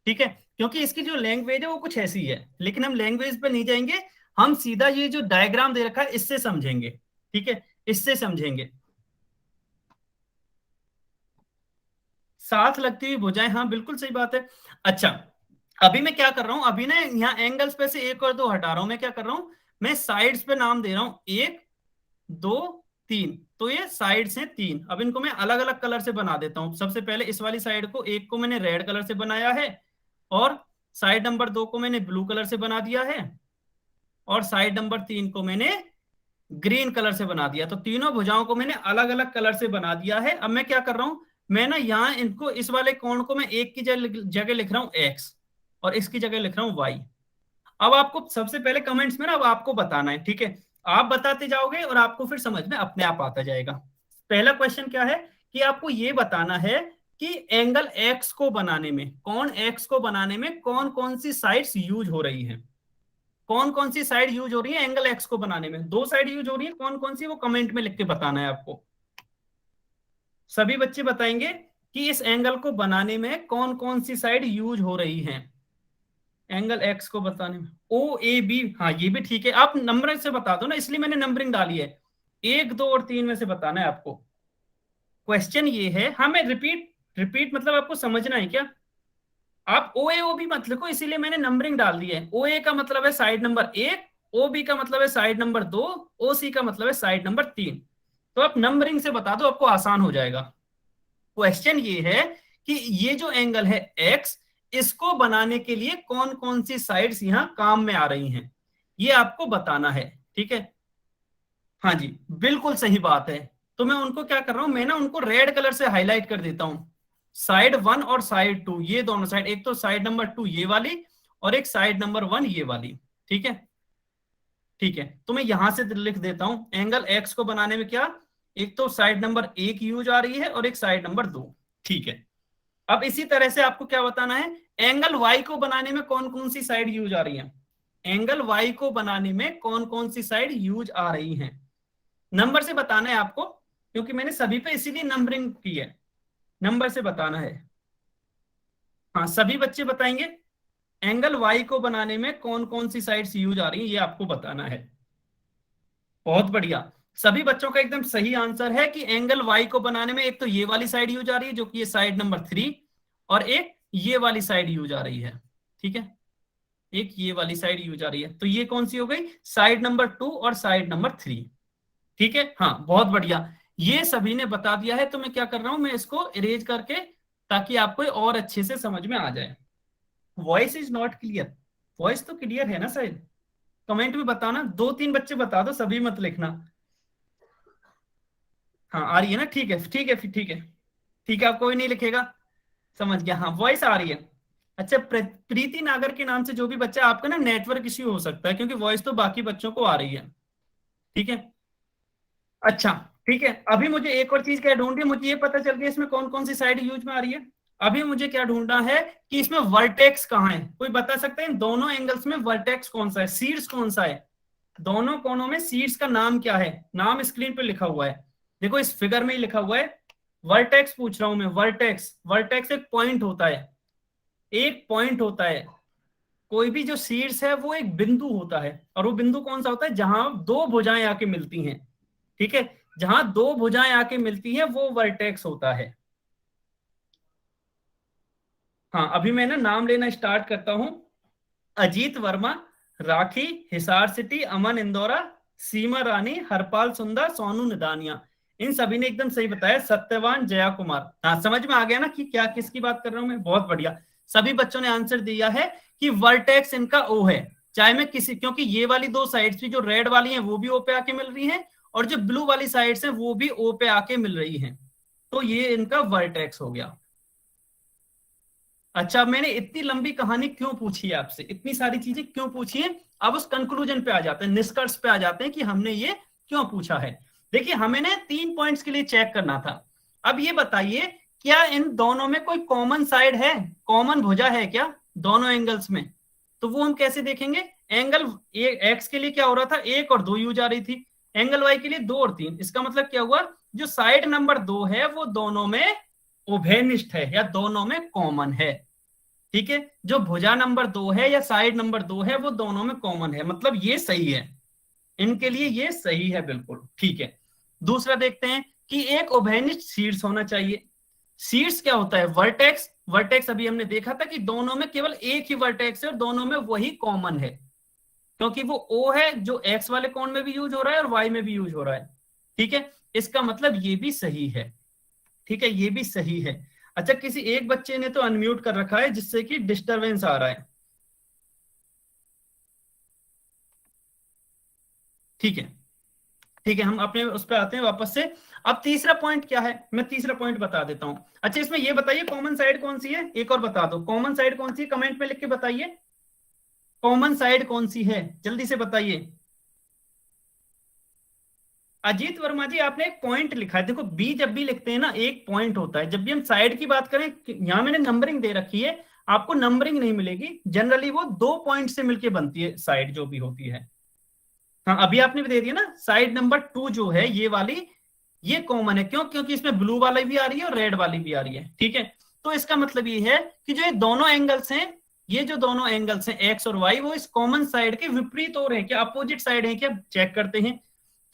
ठीक है, क्योंकि इसकी जो लैंग्वेज है वो कुछ ऐसी है, लेकिन हम लैंग्वेज पे नहीं जाएंगे, हम सीधा ये जो डायग्राम दे रखा है इससे समझेंगे। ठीक है, इससे समझेंगे। साथ लगती हुई भुजाएं, हाँ बिल्कुल सही बात है। अच्छा, अभी मैं क्या कर रहा हूं, अभी ना यहाँ एंगल्स पे से एक और दो हटा रहा हूं। मैं क्या कर रहा हूं, मैं साइड्स पे नाम दे रहा हूं, 1 2 3। तो ये साइड्स हैं 3। अब इनको मैं अलग अलग कलर से बना देता हूं। सबसे पहले इस वाली साइड को, एक को मैंने रेड कलर से बनाया है, और साइड नंबर 2 को मैंने ब्लू कलर से बना दिया है, और साइड नंबर 3 को मैंने ग्रीन कलर से बना दिया। तो तीनों भुजाओं को मैंने अलग अलग कलर से बना दिया है। अब मैं क्या कर रहा हूं, मैं ना यहाँ इनको, इस वाले कोण को मैं एक की जगह लिख रहा हूँ x, और इसकी जगह लिख रहा हूँ y। अब आपको सबसे पहले कमेंट्स में ना अब आपको बताना है। ठीक है, आप बताते जाओगे और आपको फिर समझ में अपने आप आता जाएगा। पहला क्वेश्चन क्या है कि आपको ये बताना है कि एंगल x को बनाने में, कोण x को बनाने में कौन कौन सी साइड्स यूज हो रही हैं। कौन कौन सी साइड यूज हो रही है एंगल एक्स को बनाने में? दो साइड यूज हो रही है, कौन कौन सी, वो कमेंट में लिख के बताना है आपको। सभी बच्चे बताएंगे कि इस एंगल को बनाने में कौन कौन सी साइड यूज हो रही है एंगल एक्स को बताने में। ओ ए बी, हाँ ये भी ठीक है, आप नंबर से बता दो ना, इसलिए मैंने नंबरिंग डाली है। 1, 2 और 3 में से बताना है आपको। क्वेश्चन ये है, हमें रिपीट मतलब आपको समझना है क्या? आप ओ ए ओ बी मत लिखो, इसीलिए मैंने नंबरिंग डाल दी है। ओ ए का मतलब है साइड नंबर 1, ओ बी का मतलब है साइड नंबर 2, ओ सी का मतलब है साइड नंबर 3। तो आप नंबरिंग से बता दो, आपको आसान हो जाएगा। क्वेश्चन ये है कि ये जो एंगल है एक्स, इसको बनाने के लिए कौन कौन सी साइड्स यहां काम में आ रही हैं, ये आपको बताना है। ठीक है, हाँ जी, बिल्कुल सही बात है। तो मैं उनको क्या कर रहा हूं, मैं ना उनको रेड कलर से हाईलाइट कर देता हूं। साइड 1 और साइड 2, ये दोनों साइड, एक तो साइड नंबर 2 ये वाली और एक साइड नंबर 1 ये वाली। ठीक है, ठीक है, तो मैं यहां से लिख देता हूं एंगल एक्स को बनाने में क्या, एक तो साइड नंबर 1 यूज आ रही है और एक साइड नंबर 2। ठीक है, अब इसी तरह से आपको क्या बताना है, एंगल वाई को बनाने में कौन कौन सी साइड यूज आ रही है। एंगल वाई को बनाने में कौन कौन सी साइड यूज आ रही है, नंबर से बताना है आपको, क्योंकि मैंने सभी पे इसीलिए नंबरिंग की है, नंबर से बताना है। हाँ, सभी बच्चे बताएंगे एंगल वाई को बनाने में कौन कौन सी साइड्स यूज आ रही है, ये आपको बताना है। बहुत बढ़िया, सभी बच्चों का एकदम सही आंसर है कि एंगल वाई को बनाने में एक तो ये वाली साइड यूज आ रही है, जो कि ये साइड नंबर 3, और एक ये वाली साइड यूज आ रही है। ठीक है, एक ये वाली साइड यूज आ रही है, तो ये कौन सी हो गई, साइड नंबर 2 और साइड नंबर 3। ठीक है, हाँ, बहुत बढ़िया, ये सभी ने बता दिया है। तो मैं क्या कर रहा हूं, मैं इसको इरेज करके, ताकि आपको और अच्छे से समझ में आ जाए। Voice is not clear, voice तो क्लियर है ना शायद, कमेंट में बताना, 2-3 बच्चे बता दो, सभी मत लिखना। हाँ, आ रही है ना, ठीक है ठीक है ठीक है ठीक है, आप कोई नहीं लिखेगा, समझ गया, हाँ वॉइस आ रही है। अच्छा, प्रीति नागर के नाम से जो भी बच्चा, आपका ना नेटवर्क इश्यू हो सकता है, क्योंकि वॉइस तो बाकी बच्चों को आ रही है। ठीक है, अच्छा, ठीक है, अभी मुझे एक और चीज क्या ढूंढनी है, मुझे ये पता चल गया इसमें कौन कौन सी साइड यूज में आ रही है। अभी मुझे क्या ढूंढना है कि इसमें वर्टेक्स कहाँ है, कोई बता सकता है इन दोनों एंगल्स में वर्टेक्स कौन सा है, शीर्ष कौन सा है, दोनों कोनों में शीर्ष का नाम क्या है, नाम स्क्रीन पे लिखा हुआ है, देखो इस फिगर में ही लिखा हुआ है। वर्टेक्स पूछ रहा हूं मैं, वर्टेक्स, वर्टेक्स एक पॉइंट होता है, एक पॉइंट होता है, कोई भी जो शीर्ष है वो एक बिंदु होता है, और वो बिंदु कौन सा होता है, जहां दो भुजाएं आके मिलती हैं। ठीक है, जहां दो भुजाएं आके मिलती हैं वो वर्टेक्स होता है। हाँ, अभी मैं ना नाम लेना स्टार्ट करता हूं, अजीत वर्मा, राखी, हिसार सिटी, अमन इंदौरा, सीमा रानी, हरपाल सुंदर, सोनू निदानिया, इन सभी ने एकदम सही बताया, सत्यवान, जया कुमार। हाँ, समझ में आ गया ना कि क्या किसकी बात कर रहा हूं मैं, बहुत बढ़िया, सभी बच्चों ने आंसर दिया है कि वर्टेक्स इनका ओ है। चाहे मैं किसी, क्योंकि ये वाली दो साइड्स भी जो रेड वाली हैं वो भी ओ पे आके मिल रही हैं, और जो ब्लू वाली साइड्स हैं वो भी ओ पे आके मिल रही हैं, तो ये इनका वर्टेक्स हो गया। अच्छा, मैंने इतनी लंबी कहानी क्यों पूछी है आपसे, इतनी सारी चीजें क्यों पूछी है, अब उस कंक्लूजन पे आ जाते हैं, निष्कर्ष पे आ जाते हैं कि हमने ये क्यों पूछा है। देखिए, हमें ना 3 पॉइंट्स के लिए चेक करना था। अब ये बताइए, क्या इन दोनों में कोई कॉमन साइड है, कॉमन भुजा है क्या दोनों एंगल्स में, तो वो हम कैसे देखेंगे। एंगल एक्स के लिए क्या हो रहा था, 1 और 2 यूज आ रही थी, एंगल वाई के लिए 2 और 3, इसका मतलब क्या हुआ, जो साइड नंबर 2 है वो दोनों में उभयनिष्ठ है या दोनों में कॉमन है। ठीक है, जो भुजा नंबर 2 है या साइड नंबर 2 है वो दोनों में कॉमन है, मतलब ये सही है, इनके लिए ये सही है बिल्कुल। ठीक है, दूसरा देखते हैं कि एक उभयनिष्ठ शीर्ष होना चाहिए। शीर्ष क्या होता है, वर्टेक्स, वर्टेक्स अभी हमने देखा था कि दोनों में केवल एक ही वर्टेक्स है और दोनों में वही कॉमन है, क्योंकि वो ओ है जो एक्स वाले कोण में भी यूज हो रहा है और वाई में भी यूज हो रहा है। ठीक है, इसका मतलब ये भी सही है। ठीक है, ये भी सही है। अच्छा, किसी एक बच्चे ने तो अनम्यूट कर रखा है जिससे कि डिस्टरबेंस आ रहा है। ठीक है, ठीक है, हम अपने उस पर आते हैं वापस से। अब तीसरा पॉइंट क्या है, मैं तीसरा पॉइंट बता देता हूं। अच्छा, इसमें ये बताइए कॉमन साइड कौन सी है, एक और बता दो, कॉमन साइड कौन सी है, कमेंट में लिख के बताइए, कॉमन साइड कौन सी है, जल्दी से बताइए। अजीत वर्मा जी, आपने एक पॉइंट लिखा है, देखो बी जब भी लिखते हैं ना एक पॉइंट होता है, जब भी हम साइड की बात करें, यहां मैंने नंबरिंग दे रखी है, आपको नंबरिंग नहीं मिलेगी, जनरली वो 2 पॉइंट से मिलके बनती है साइड जो भी होती है। हाँ, अभी आपने भी दे दिया ना, साइड नंबर 2 जो है ये वाली, ये कॉमन है, क्यों, क्योंकि इसमें ब्लू वाली भी आ रही है और रेड वाली भी आ रही है। ठीक है, तो इसका मतलब ये है कि जो ये दोनों एंगल्स हैं, ये जो दोनों एंगल्स हैं एक्स और वाई, वो इस कॉमन साइड के विपरीत हो रहे हैं क्या, अपोजिट साइड है क्या, चेक करते हैं।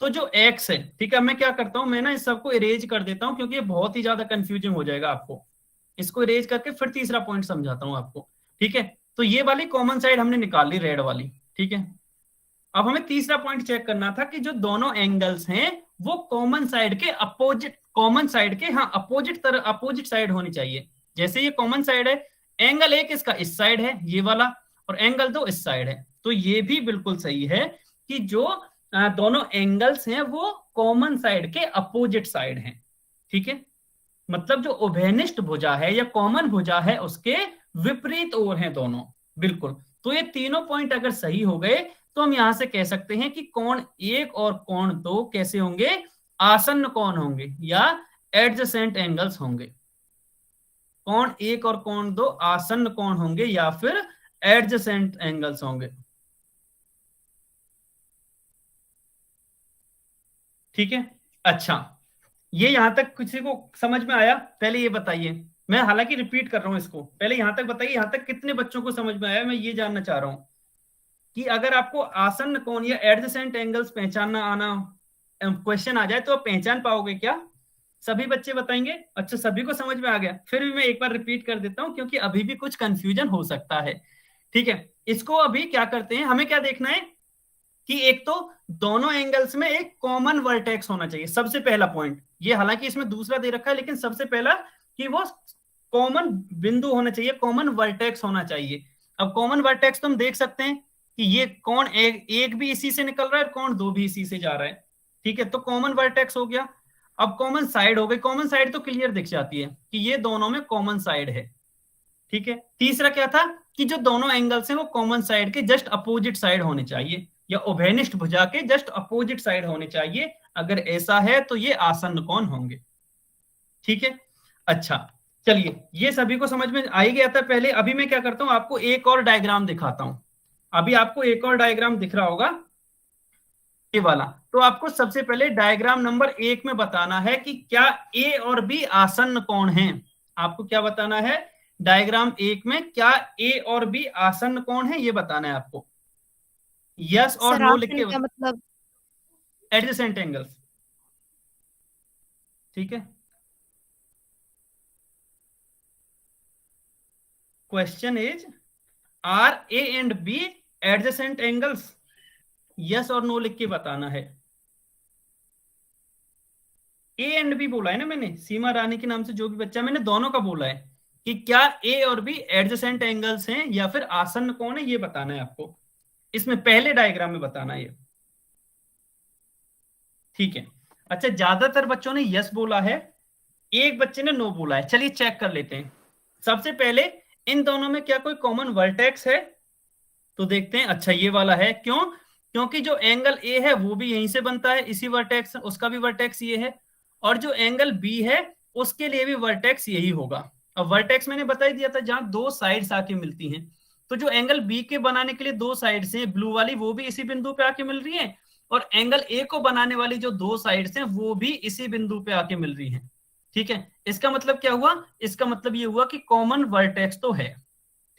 तो जो x है, ठीक है, मैं क्या करता हूं, मैं ना इस सबको इरेज कर देता हूं क्योंकि ये बहुत ही ज्यादा कंफ्यूजिंग हो जाएगा आपको। इसको इरेज करके फिर तीसरा पॉइंट समझाता हूं आपको, ठीक है। तो ये वाली कॉमन साइड हमने निकाल ली, रेड वाली, ठीक है। अब हमें तीसरा पॉइंट चेक करना था कि जो दोनों एंगल्स हैं वो कॉमन साइड के अपोजिट, कॉमन साइड के, हाँ, अपोजिट साइड होनी चाहिए। जैसे ये कॉमन साइड है, एंगल एक इसका इस साइड है ये वाला, और एंगल दो इस साइड है, तो ये भी बिल्कुल सही है कि जो दोनों एंगल्स हैं वो कॉमन साइड के अपोजिट साइड हैं, ठीक है। मतलब जो उभयनिष्ठ भुजा है या कॉमन भुजा है उसके विपरीत ओर हैं दोनों, बिल्कुल। तो ये तीनों पॉइंट अगर सही हो गए तो हम यहां से कह सकते हैं कि कोण एक और कोण दो कैसे होंगे, आसन्न कोण होंगे या एडजेसेंट एंगल्स होंगे। कोण एक और कोण दो आसन्न कोण होंगे या फिर एडजेसेंट एंगल्स होंगे, ठीक है। अच्छा, ये यहां तक किसी को समझ में आया? पहले ये बताइए, मैं हालांकि रिपीट कर रहा हूं इसको, पहले यहां तक बताइए, यहां तक कितने बच्चों को समझ में आया, मैं ये जानना चाह रहा हूं कि अगर आपको आसन्न कोण या एडजेसेंट एंगल्स पहचानना आना, क्वेश्चन आ जाए तो आप पहचान पाओगे क्या? सभी बच्चे बताएंगे? अच्छा, सभी को समझ में आ गया। फिर भी मैं एक बार रिपीट कर देता हूं क्योंकि अभी भी कुछ कंफ्यूजन हो सकता है, ठीक है। इसको अभी क्या करते हैं, हमें क्या देखना है कि एक तो दोनों एंगल्स में एक कॉमन वर्टेक्स होना चाहिए, सबसे पहला पॉइंट ये। हालांकि इसमें दूसरा दे रखा है लेकिन सबसे पहला कि वो कॉमन बिंदु होना चाहिए, कॉमन वर्टेक्स होना चाहिए। अब कॉमन वर्टेक्स तो हम देख सकते हैं कि ये कोण एक भी इसी से निकल रहा है और कोण दो भी इसी से जा रहा है, ठीक है। तो कॉमन वर्टेक्स हो गया। अब कॉमन साइड हो गई, कॉमन साइड तो क्लियर दिख जाती है कि ये दोनों में कॉमन साइड है, ठीक है। तीसरा क्या था कि जो दोनों एंगल्स हैं वो कॉमन साइड के जस्ट अपोजिट साइड होने चाहिए या उभयनिष्ठ भुजा के जस्ट अपोजिट साइड होने चाहिए। अगर ऐसा है तो ये आसन्न कोण होंगे, ठीक है। अच्छा, चलिए, ये सभी को समझ में आ ही गया था पहले। अभी मैं क्या करता हूं, आपको एक और डायग्राम दिखाता हूं। अभी आपको एक और डायग्राम दिख रहा होगा, ये वाला। तो आपको सबसे पहले डायग्राम नंबर 1 में बताना है कि क्या ए और बी आसन्न कोण हैं। आपको क्या बताना है डायग्राम 1 में, क्या ए और बी आसन्न कोण है, ये बताना है आपको। यस और नो लिख के, मतलब एडजेसेंट एंगल्स, ठीक है। Question is, are A and B adjacent angles? Yes और नो लिख के बताना है। ए एंड बी बोला है ना मैंने, सीमा रानी के नाम से जो भी बच्चा, मैंने दोनों का बोला है कि क्या ए और बी एडजेसेंट एंगल्स हैं या फिर आसन्न कोण है, ये बताना है आपको। इसमें पहले डायग्राम में बताना है ये, ठीक है। अच्छा, ज्यादातर बच्चों ने यस बोला है, एक बच्चे ने नो बोला है। चलिए चेक कर लेते हैं। सबसे पहले इन दोनों में क्या कोई कॉमन वर्टेक्स है, तो देखते हैं। अच्छा, ये वाला है। क्यों? क्योंकि जो एंगल ए है वो भी यहीं से बनता है, इसी वर्टेक्स, उसका भी वर्टेक्स ये है, और जो एंगल बी है उसके लिए भी वर्टेक्स यही होगा। अब वर्टेक्स मैंने बता ही दिया था, जहां दो साइड्स आके मिलती हैं। तो जो एंगल बी के बनाने के लिए दो साइड्स हैं, ब्लू वाली, वो भी इसी बिंदु पे आके मिल रही है, और एंगल ए को बनाने वाली जो दो साइड्स हैं वो भी इसी बिंदु पे आके मिल रही हैं, ठीक है। इसका मतलब क्या हुआ? इसका मतलब ये हुआ कि कॉमन वर्टेक्स तो है,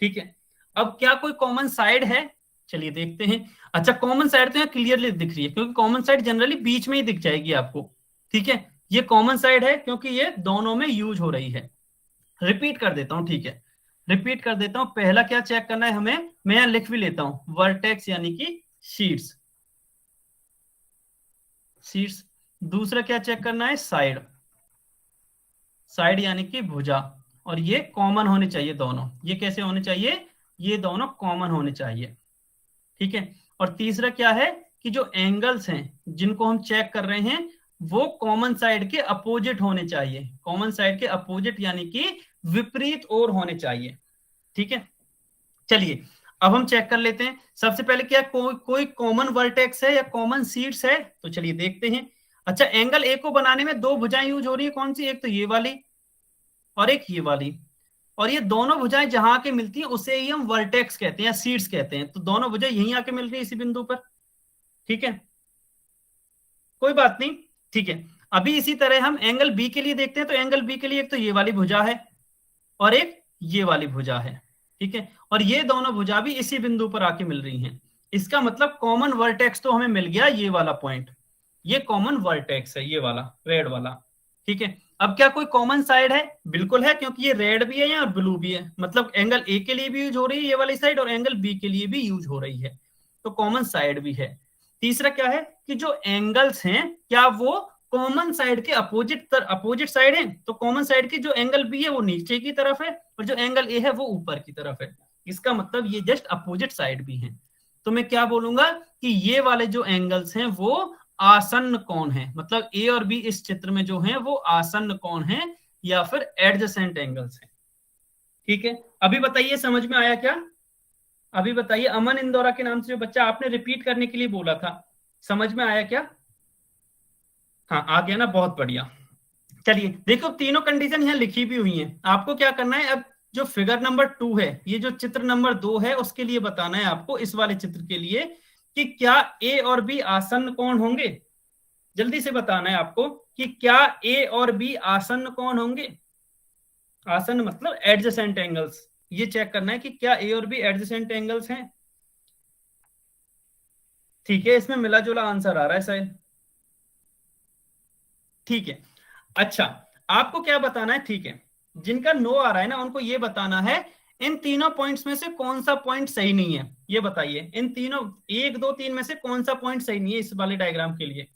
ठीक है। अब क्या कोई कॉमन साइड है? चलिए देखते हैं। अच्छा, कॉमन साइड तो यहाँ क्लियरली दिख रही है क्योंकि कॉमन साइड जनरली बीच में ही दिख जाएगी आपको, ठीक है। ये कॉमन साइड है क्योंकि ये दोनों में यूज हो रही है। रिपीट कर देता हूं, ठीक है, रिपीट कर देता हूं। पहला क्या चेक करना है हमें, मैं यहां लिख भी लेता हूं, वर्टेक्स यानी कि शीट्स, शीट्स। दूसरा क्या चेक करना है, साइड, साइड यानी कि भुजा, और ये कॉमन होने चाहिए दोनों। ये कैसे होने चाहिए? ये दोनों कॉमन होने चाहिए, ठीक है। और तीसरा क्या है कि जो एंगल्स हैं जिनको हम चेक कर रहे हैं वो कॉमन साइड के अपोजिट होने चाहिए, कॉमन साइड के अपोजिट यानी कि विपरीत ओर होने चाहिए, ठीक है। चलिए अब हम चेक कर लेते हैं। सबसे पहले क्या कोई कॉमन वर्टेक्स है या कॉमन शीट्स है? तो चलिए देखते हैं। अच्छा, एंगल ए को बनाने में दो भुजाएं यूज हो रही है, कौन सी? एक तो ये वाली और एक ये वाली, और ये दोनों भुजाएं जहां आके मिलती हैं उसे ही हम वर्टेक्स कहते हैं या शीट्स कहते हैं। तो दोनों भुजाएं यहीं आके मिल रही है इसी बिंदु पर, ठीक है, कोई बात नहीं, ठीक है। अभी इसी तरह हम एंगल बी के लिए देखते हैं। तो एंगल बी के लिए एक तो ये वाली भुजा है और एक ये वाली भुजा है, ठीक है, और ये दोनों भुजा भी इसी बिंदु पर आके मिल रही हैं। इसका मतलब कॉमन वर्टेक्स तो हमें मिल गया ये वाला पॉइंट, ये कॉमन वर्टेक्स है, ये वाला रेड वाला। ठीक है, अब क्या कोई कॉमन साइड है? बिल्कुल है, क्योंकि ये रेड भी है यहाँ और ब्लू भी है, मतलब एंगल ए के लिए भी यूज हो रही है ये वाली साइड और एंगल बी के लिए भी यूज हो रही है, तो कॉमन साइड भी है। तीसरा क्या है कि जो एंगल्स हैं क्या वो कॉमन साइड के अपोजिट साइड है? तो कॉमन साइड की जो एंगल बी है वो नीचे की तरफ है और जो एंगल ए है वो ऊपर की तरफ है, इसका मतलब ये जस्ट अपोजिट साइड भी है। तो मैं क्या बोलूंगा कि ये वाले जो एंगल्स हैं वो आसन्न कोण है, मतलब ए और बी इस चित्र में जो है वो आसन्न कोण है या फिर एडजेसेंट एंगल्स है। ठीक है, अभी बताइए समझ में आया क्या? अभी बताइए, अमन इंदौरा के नाम से जो बच्चा आपने रिपीट करने के लिए बोला था, समझ में आया क्या? हाँ आ गया ना, बहुत बढ़िया। चलिए देखो, तीनों कंडीशन यहाँ लिखी भी हुई हैं, आपको क्या करना है, अब जो फिगर नंबर 2 है, ये जो चित्र नंबर 2 है, उसके लिए बताना है आपको, इस वाले चित्र के लिए, कि क्या ए और बी आसन्न कोण होंगे। जल्दी से बताना है आपको कि क्या ए और बी आसन्न कोण होंगे। आसन्न मतलब एडजेसेंट एंगल्स, ये चेक करना है कि क्या ए और बी एडजेसेंट एंगल्स हैं। ठीक है, इसमें मिला जुला आंसर आ रहा है शायद। ठीक है, अच्छा आपको क्या बताना है, ठीक है, जिनका नो आ रहा है ना उनको ये बताना है इन तीनों पॉइंट्स में से कौन सा पॉइंट सही नहीं है, ये बताइए इन तीनों 1 2 3 में से कौन सा पॉइंट सही नहीं है इस वाले डायग्राम के लिए,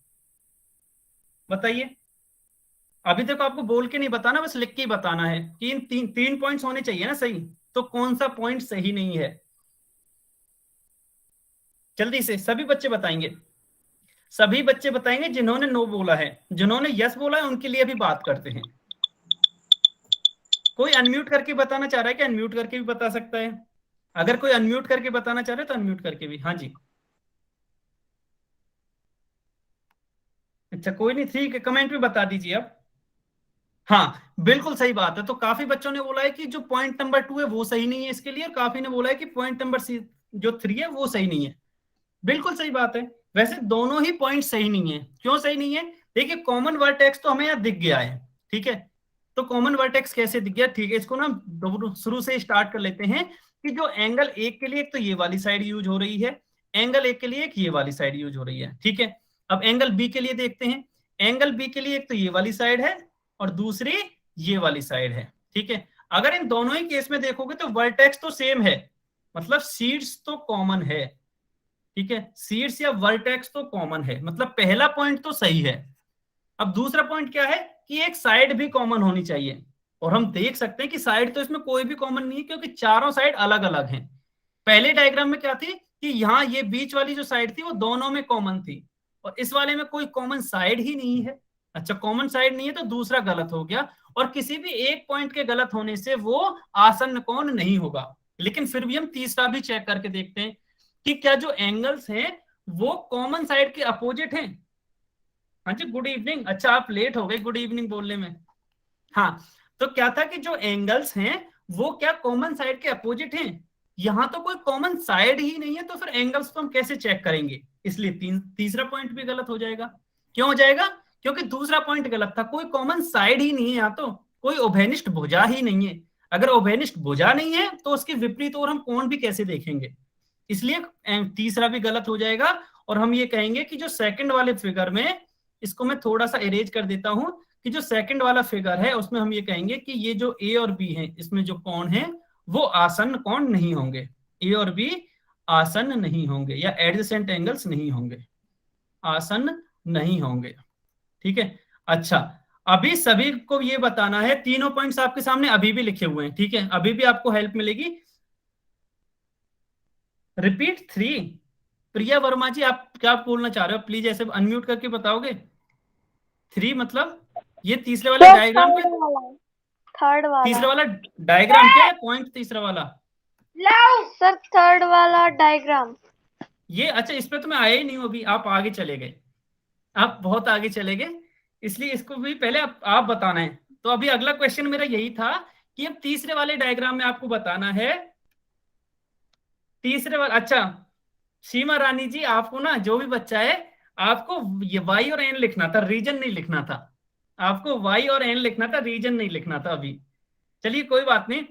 बताइए। अभी तक आपको बोल के नहीं बताना, बस लिख के ही बताना है कि इन तीन पॉइंट्स होने चाहिए ना सही, तो कौन सा पॉइंट सही नहीं है। जल्दी से सभी बच्चे बताएंगे, सभी बच्चे बताएंगे जिन्होंने नो बोला है, जिन्होंने यस बोला है उनके लिए भी बात करते हैं। कोई अनम्यूट करके बताना चाह रहा है कि अनम्यूट करके भी बता सकता है, अगर कोई अनम्यूट करके बताना चाह रहे है तो अनम्यूट करके भी। हाँ जी, अच्छा कोई नहीं, ठीक है, कमेंट में बता दीजिए आप। हाँ बिल्कुल सही बात है, तो काफी बच्चों ने बोला है कि जो पॉइंट नंबर 2 है वो सही नहीं है इसके लिए, और काफी ने बोला है कि पॉइंट नंबर जो 3 है वो सही नहीं है। बिल्कुल सही बात है, वैसे दोनों ही पॉइंट सही नहीं है। क्यों सही नहीं है? देखिए कॉमन वर्टेक्स तो हमें यहाँ दिख गया है, ठीक है, तो कॉमन वर्टेक्स कैसे दिख गया, ठीक है, इसको ना शुरू से स्टार्ट कर लेते हैं कि जो एंगल एक के लिए एक तो ये वाली साइड यूज हो रही है, एंगल एक के लिए एक ये वाली साइड यूज हो रही है। ठीक है, अब एंगल बी के लिए देखते हैं, एंगल बी के लिए एक तो ये वाली साइड है और दूसरी ये वाली साइड है। ठीक है, अगर इन दोनों ही केस में देखोगे तो वर्टेक्स तो सेम है, मतलब शीर्ष तो कॉमन है। ठीक है, शीर्ष या वर्टेक्स तो कॉमन है, मतलब पहला पॉइंट तो सही है। अब दूसरा पॉइंट क्या है कि एक साइड भी कॉमन होनी चाहिए, और हम देख सकते हैं कि साइड तो इसमें कोई भी कॉमन नहीं है क्योंकि चारों साइड अलग अलग हैं। पहले डायग्राम में क्या थी कि यहाँ ये बीच वाली जो साइड थी वो दोनों में कॉमन थी, और इस वाले में कोई कॉमन साइड ही नहीं है। अच्छा कॉमन साइड नहीं है तो दूसरा गलत हो गया, और किसी भी एक पॉइंट के गलत होने से वो आसन्न कोण नहीं होगा। लेकिन फिर भी हम तीसरा भी चेक करके देखते हैं कि क्या जो एंगल्स हैं वो कॉमन साइड के अपोजिट हैं। हाँ जी गुड इवनिंग, अच्छा आप लेट हो गए गुड इवनिंग बोलने में। हाँ, तो क्या था कि जो एंगल्स हैं वो क्या कॉमन साइड के अपोजिट हैं, यहां तो कोई कॉमन साइड ही नहीं है, तो फिर एंगल्स को हम कैसे चेक करेंगे, इसलिए तीसरा पॉइंट भी गलत हो जाएगा। क्यों हो जाएगा? क्योंकि दूसरा पॉइंट गलत था, कोई कॉमन साइड ही नहीं है, यहाँ तो कोई उभयनिष्ठ भुजा ही नहीं है। अगर उभयनिष्ठ भुजा नहीं है तो उसके विपरीत और हम कोण भी कैसे देखेंगे, इसलिए तीसरा भी गलत हो जाएगा। और हम ये कहेंगे कि जो सेकंड वाले फिगर में, इसको मैं थोड़ा सा इरेज कर देता हूं, कि जो सेकंड वाला फिगर है उसमें हम ये कहेंगे कि ये जो ए और बी है इसमें जो कोण है वो आसन्न कोण नहीं होंगे, ए और बी आसन्न नहीं होंगे या एडजेसेंट एंगल्स नहीं होंगे, आसन्न नहीं होंगे। ठीक है, अच्छा अभी सभी को ये बताना है, तीनों पॉइंट्स आपके सामने अभी भी लिखे हुए हैं, ठीक है, अभी भी आपको हेल्प मिलेगी। रिपीट 3, प्रिया वर्मा जी आप क्या बोलना चाह रहे हो, प्लीज ऐसे अनम्यूट करके बताओगे। 3 मतलब ये तीसरे वाले डायग्राम पे, थर्ड वाला तीसरा वाला डायग्राम क्या है, पॉइंट तीसरा वाला सर, थर्ड वाला डायग्राम। ये, अच्छा इस पे तो मैं आया ही नहीं हूं अभी, आप आगे चले गए, आप बहुत आगे चले गए, इसलिए इसको भी पहले आप बताना है। तो अभी अगला क्वेश्चन मेरा यही था कि अब तीसरे वाले डायग्राम में आपको बताना है, तीसरे वाला, अच्छा सीमा रानी जी आपको ना, जो भी बच्चा है आपको ये वाई और एन लिखना था, रीजन नहीं लिखना था, आपको वाई और एन लिखना था, रीजन नहीं लिखना था अभी। चलिए कोई बात नहीं,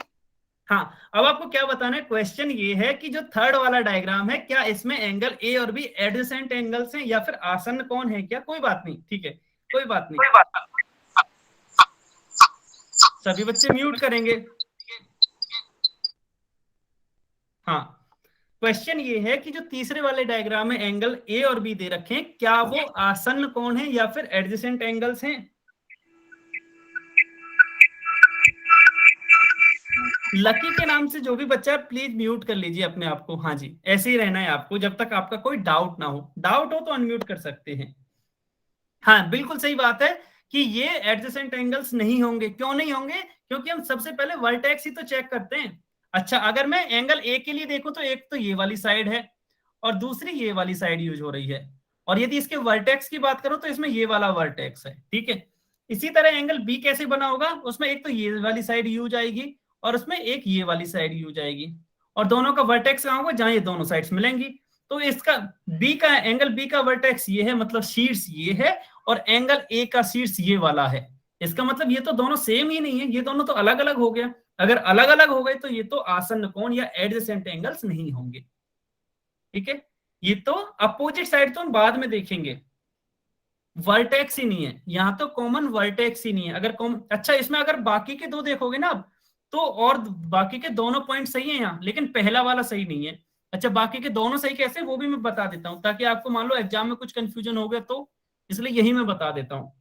हाँ, अब आपको क्या बताना है, क्वेश्चन ये है कि जो थर्ड वाला डायग्राम है, क्या इसमें एंगल ए और बी एडजेसेंट एंगल्स हैं या फिर आसन्न कोण है क्या? कोई बात नहीं, ठीक है, कोई बात नहीं। सभी बच्चे म्यूट करेंगे। हाँ, क्वेश्चन ये है कि जो तीसरे वाले डायग्राम में एंगल ए और बी दे रखे हैं, क्या वो आसन्न कोण है या फिर एडजेसेंट एंगल्स हैं? लकी के नाम से जो भी बच्चा है प्लीज म्यूट कर लीजिए अपने आप को। हाँ जी, ऐसे ही रहना है आपको जब तक आपका कोई डाउट ना हो। डाउट हो तो अनम्यूट कर सकते हैं। हाँ, बिल्कुल सही बात है कि ये एडजेसेंट एंगल्स नहीं होंगे। क्यों नहीं होंगे? क्योंकि हम सबसे पहले वर्टेक्स ही तो चेक करते हैं। अच्छा, अगर मैं एंगल ए के लिए देखूं तो एक तो ये वाली साइड है और दूसरी ये वाली साइड यूज हो रही है, और यदि इसके वर्टेक्स की बात करूं तो इसमें ये वाला वर्टेक्स है, ठीक है। इसी तरह एंगल बी कैसे बना होगा, उसमें एक तो ये वाली साइड यूज आएगी और उसमें एक ये वाली साइड यूज आएगी, और दोनों का वर्टेक्स कहां होगा, जहां ये दोनों साइड्स मिलेंगी। तो इसका बी का एंगल बी का वर्टेक्स ये है, मतलब शीर्ष ये है, और एंगल ए का शीर्ष ये वाला है। इसका मतलब ये तो दोनों सेम ही नहीं है, ये दोनों तो अलग अलग हो गया। अगर अलग अलग हो गए तो ये तो आसन्न कोण या एडजेसेंट एंगल्स नहीं होंगे, ठीक है। ये तो अपोजिट साइड तो हम बाद में देखेंगे, वर्टेक्स ही नहीं है यहाँ, तो कॉमन वर्टेक्स ही नहीं है। अगर अच्छा, इसमें अगर बाकी के दो देखोगे ना आप, तो और बाकी के दोनों पॉइंट सही है यहाँ, लेकिन पहला वाला सही नहीं है। अच्छा, बाकी के दोनों सही कैसे, वो भी मैं बता देता हूँ, ताकि आपको मान लो एग्जाम में कुछ कंफ्यूजन हो गया तो, इसलिए यही मैं बता देता हूँ।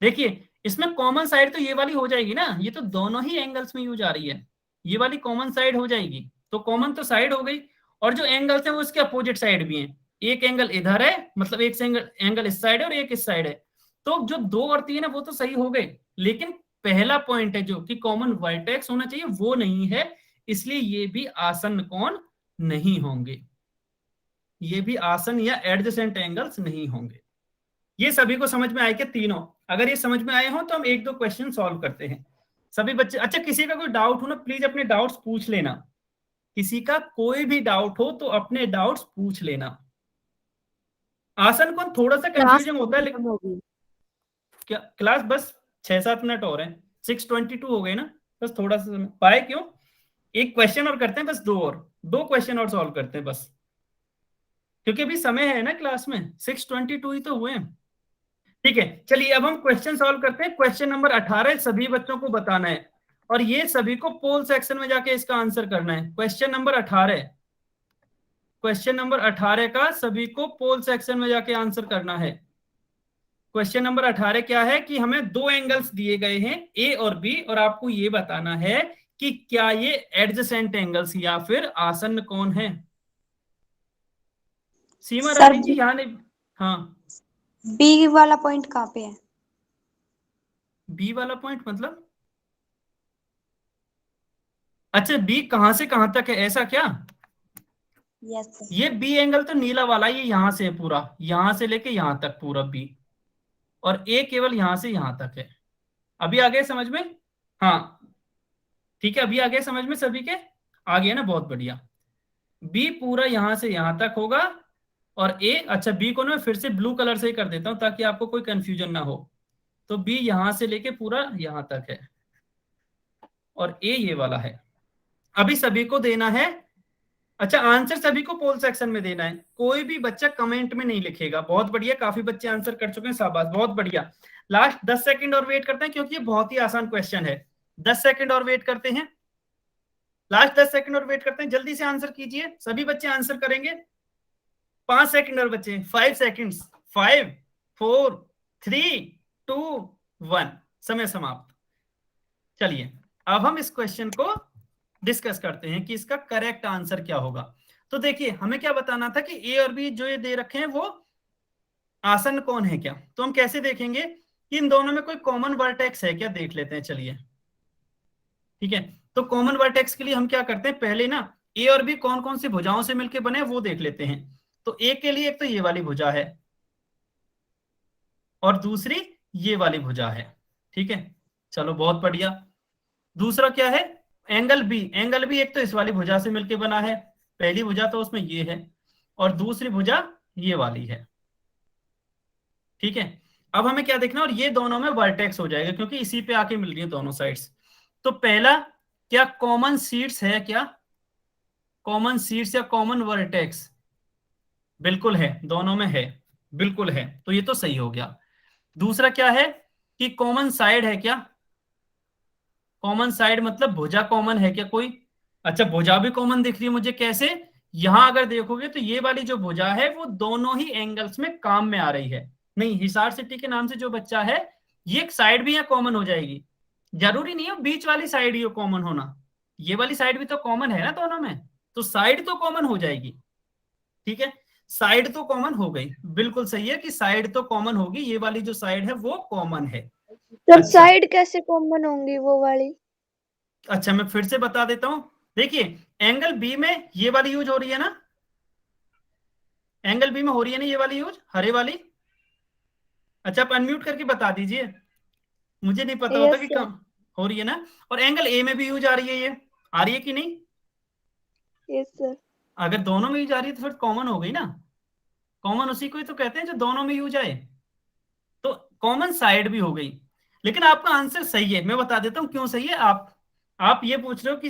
देखिए, इसमें कॉमन साइड तो ये वाली हो जाएगी ना, ये तो दोनों ही एंगल्स में यूज आ रही है, ये वाली कॉमन साइड हो जाएगी। तो कॉमन तो साइड हो गई, और जो एंगल्स हैं वो इसके अपोजिट साइड भी हैं। एक एंगल इधर है, मतलब एक एंगल इस साइड है और एक इस साइड है, तो जो 2 और 3 है वो तो सही हो गए, लेकिन पहला पॉइंट है जो कि कॉमन वर्टेक्स होना चाहिए वो नहीं है, इसलिए ये भी आसन्न कोण नहीं होंगे, ये भी आसन्न या एडजेसेंट एंगल्स नहीं होंगे। ये सभी को समझ में आए क्या तीनों? अगर ये समझ में आए हो तो हम एक दो क्वेश्चन सॉल्व करते हैं सभी बच्चे। अच्छा, किसी का कोई डाउट हो ना, प्लीज अपने डाउट्स पूछ लेना। किसी का कोई भी डाउट हो तो अपने डाउट्स पूछ लेना। आसन कोण थोड़ा सा कंफ्यूजन होता है, लेकिन क्या क्लास बस 6-7 मिनट और है, 6:22 हो गए ना, बस थोड़ा सा समय पाए। क्यों, एक क्वेश्चन और करते हैं, बस दो क्वेश्चन और सॉल्व करते हैं बस, क्योंकि अभी समय है ना क्लास में, 6:22 ही तो हुए हैं। ठीक है, चलिए अब हम क्वेश्चन सॉल्व करते हैं। क्वेश्चन नंबर 18 सभी बच्चों को बताना है, और ये सभी को पोल सेक्शन में जाके इसका आंसर करना है। क्वेश्चन नंबर 18 का सभी को पोल सेक्शन में जाके आंसर करना है। क्वेश्चन नंबर 18 क्या है कि हमें दो एंगल्स दिए गए हैं ए और बी, और आपको ये बताना है कि क्या ये एडजेसेंट एंगल्स या फिर आसन्न कोण है। सीमा रानी जी यहाँ नहीं, हाँ, बी वाला पॉइंट कहाँ पे है? बी वाला पॉइंट मतलब, अच्छा बी कहां से कहां तक है, ऐसा क्या? Yes sir. ये बी एंगल तो नीला वाला, ये यहां से है पूरा, यहां से लेके यहां तक पूरा बी, और ए केवल यहां से यहां तक है। अभी आ गए समझ में? हाँ ठीक है, अभी आ गए समझ में सभी के? आ गया ना, बहुत बढ़िया। बी पूरा यहां से यहां तक होगा, और ए, अच्छा बी को ना मैं फिर से ब्लू कलर से ही कर देता हूं ताकि आपको कोई कंफ्यूजन ना हो। तो बी यहां से लेके पूरा यहां तक है, और ए ये वाला है। अभी सभी को देना है, अच्छा आंसर सभी को पोल सेक्शन में देना है, कोई भी बच्चा कमेंट में नहीं लिखेगा। बहुत बढ़िया, काफी बच्चे आंसर कर चुके हैं, शाबाश, बहुत बढ़िया। लास्ट 10 सेकंड और वेट करते हैं, क्योंकि ये बहुत ही आसान क्वेश्चन है। 10 सेकंड और वेट करते हैं, लास्ट 10 सेकंड और वेट करते हैं, जल्दी से आंसर कीजिए, सभी बच्चे आंसर करेंगे। 5 सेकंड और बचे, 5 सेकंड्स, 5 4 3 2 1, समय समाप्त। चलिए अब हम इस क्वेश्चन को डिस्कस करते हैं कि इसका करेक्ट आंसर क्या होगा। तो देखिए, हमें क्या बताना था कि ए और बी जो ये दे रखे हैं वो आसन्न कोण है क्या। तो हम कैसे देखेंगे कि इन दोनों में कोई कॉमन वर्टेक्स है क्या, देख लेते हैं, चलिए ठीक है। तो कॉमन वर्टेक्स के लिए हम क्या करते हैं, पहले ना ए और बी कौन कौन सी भुजाओं से मिलकर बने वो देख लेते हैं। तो ए के लिए एक तो ये वाली भुजा है, और दूसरी ये वाली भुजा है, ठीक है, चलो बहुत बढ़िया। दूसरा क्या है, एंगल बी एक तो इस वाली भुजा से मिलकर बना है, पहली भुजा तो उसमें ये है, और दूसरी भुजा ये वाली है, ठीक है। अब हमें क्या देखना, और ये दोनों में वर्टेक्स हो जाएगा क्योंकि इसी पे आके मिल रही है दोनों साइड्स। तो पहला क्या कॉमन सीड्स है? क्या कॉमन सीड्स या कॉमन वर्टेक्स? बिल्कुल है, दोनों में है, बिल्कुल है, तो ये तो सही हो गया। दूसरा क्या है कि कॉमन साइड है क्या? कॉमन साइड मतलब भुजा कॉमन है क्या कोई? अच्छा, भुजा भी कॉमन दिख रही है मुझे, कैसे? यहां अगर देखोगे तो ये वाली जो भुजा है वो दोनों ही एंगल्स में काम में आ रही है। नहीं, हिसार सिटी के नाम से जो बच्चा है, ये एक साइड भी यहाँ कॉमन हो जाएगी। जरूरी नहीं है बीच वाली साइड ही कॉमन होना, ये वाली साइड भी तो कॉमन है ना दोनों में, तो साइड तो कॉमन हो जाएगी। ठीक है, साइड तो कॉमन हो गई, बिल्कुल सही है कि साइड तो कॉमन होगी, ये वाली जो साइड है वो कॉमन है। सर अच्छा। साइड कैसे कॉमन होंगी वो वाली? अच्छा, मैं फिर से बता देता हूं। देखिए, एंगल बी में ये वाली यूज हो रही है ना, एंगल बी में हो रही है ना ये वाली यूज, हरे वाली। अच्छा, आप अनम्यूट करके बता दीजिए, मुझे नहीं पता होता यस कि सर। कम हो रही है ना। और एंगल ए में भी यूज आ रही है, ये आ रही है कि नहीं? Yes sir. अगर दोनों में यूज आ रही है तो फिर कॉमन हो गई ना। कॉमन उसी को ही तो कहते हैं जो दोनों में यूज आए, तो कॉमन साइड भी हो गई। लेकिन आपका आंसर सही है, मैं बता देता हूं क्यों सही है। आप ये पूछ रहे हो कि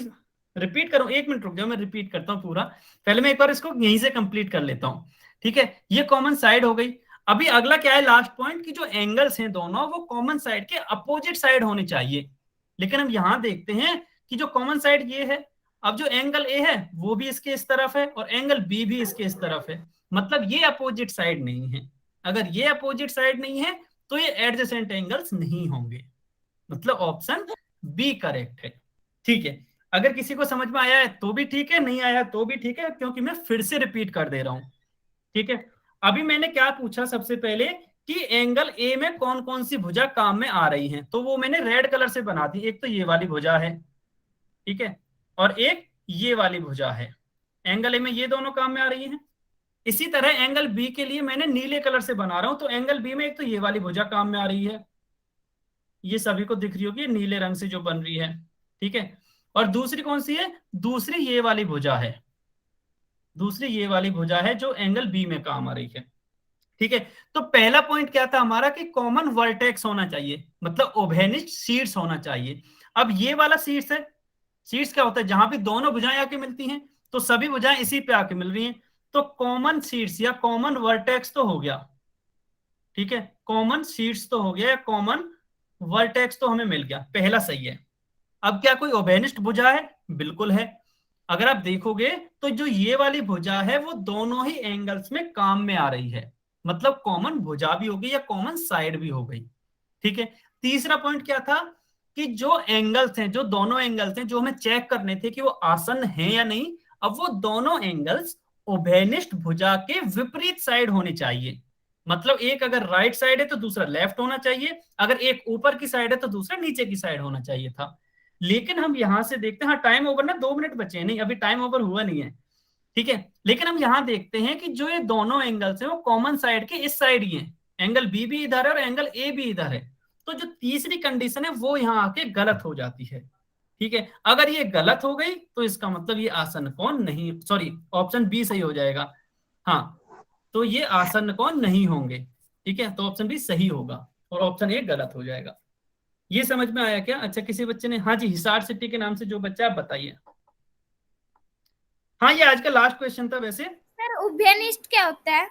रिपीट करूं? एक मिनट रुक जाओ, मैं रिपीट करता हूं पूरा। पहले मैं एक बार इसको यहीं से कंप्लीट कर लेता हूं। ठीक है, ये कॉमन साइड हो गई। अभी अगला क्या है, लास्ट पॉइंट, कि जो एंगल्स हैं दोनों वो कॉमन साइड के अपोजिट साइड होने चाहिए। लेकिन हम यहां देखते हैं कि जो कॉमन साइड ये है, अब जो एंगल ए है वो भी इसके इस तरफ है और एंगल बी भी इसके इस तरफ है, मतलब ये अपोजिट साइड नहीं है। अगर ये अपोजिट साइड नहीं है तो ये एडजेसेंट एंगल्स नहीं होंगे, मतलब ऑप्शन बी करेक्ट है। ठीक है, अगर किसी को समझ में आया है तो भी ठीक है, नहीं आया तो भी ठीक है, क्योंकि मैं फिर से रिपीट कर दे रहा हूं। ठीक है, अभी मैंने क्या पूछा सबसे पहले कि एंगल ए में कौन कौन सी भुजा काम में आ रही है, तो वो मैंने रेड कलर से बना दी। एक तो ये वाली भुजा है, ठीक है, और एक ये वाली भुजा है, एंगल ए में ये दोनों काम में आ रही हैं। इसी तरह एंगल बी के लिए मैंने नीले कलर से बना रहा हूं, तो एंगल बी में एक तो ये वाली भुजा काम में आ रही है, ये सभी को दिख रही होगी नीले रंग से जो बन रही है। ठीक है, और दूसरी कौन सी है? दूसरी ये वाली भुजा है, दूसरी ये वाली भुजा है जो एंगल बी में काम आ रही है। ठीक है, तो पहला पॉइंट क्या था हमारा कि कॉमन वर्टेक्स होना चाहिए, मतलब ओभेनिस्ट शीर्ष होना चाहिए। अब ये वाला शीर्ष है, शीर्ष क्या होता है? जहां भी दोनों भुजाएं आके मिलती हैं, तो सभी भुजाएं इसी पे आके मिल रही हैं, तो कॉमन शीर्ष या कॉमन वर्टेक्स तो हो गया। ठीक है, कॉमन शीर्ष तो हो गया या कॉमन वर्टेक्स तो हमें मिल गया, पहला सही है। अब क्या कोई ओबेनिस्ट भुजा है? बिल्कुल है। अगर आप देखोगे तो जो ये वाली भुजा है वो दोनों ही एंगल्स में काम में आ रही है, मतलब कॉमन भुजा भी हो गई या कॉमन साइड भी हो गई। ठीक है, तीसरा पॉइंट क्या था कि जो एंगल्स हैं, जो दोनों एंगल्स हैं जो हमें चेक करने थे कि वो आसन है या नहीं, अब वो दोनों एंगल्स ओबेनिस्ट भुजा के विपरीत साइड होने चाहिए। मतलब एक अगर राइट साइड है तो दूसरा लेफ्ट होना चाहिए, अगर एक ऊपर की साइड है तो दूसरा नीचे की साइड होना चाहिए था। लेकिन हम यहां से देखते हैं, हाँ टाइम ओवर ना, 2 मिनट बचे हैं, नहीं अभी टाइम ओवर हुआ नहीं है। ठीक है, लेकिन हम यहां देखते हैं कि जो ये दोनों एंगल्स हैं वो कॉमन साइड के इस साइड ही हैं, एंगल बी भी इधर है और एंगल ए भी इधर है, तो जो तीसरी कंडीशन है वो यहां आके गलत हो जाती है। ठीक है, अगर ये गलत हो गई तो इसका मतलब ये आसन कोण नहीं, सॉरी ऑप्शन बी सही हो जाएगा। हाँ, तो ये आसन कोण नहीं होंगे। ठीक है, तो ऑप्शन बी सही होगा और ऑप्शन ए गलत हो जाएगा। ये समझ में आया क्या? अच्छा, किसी बच्चे ने, हाँ जी, हिसार सिटी के नाम से जो बच्चा, आप बताइए। हाँ, ये आज का लास्ट क्वेश्चन था वैसे। सर उभयनिष्ठ क्या होता है?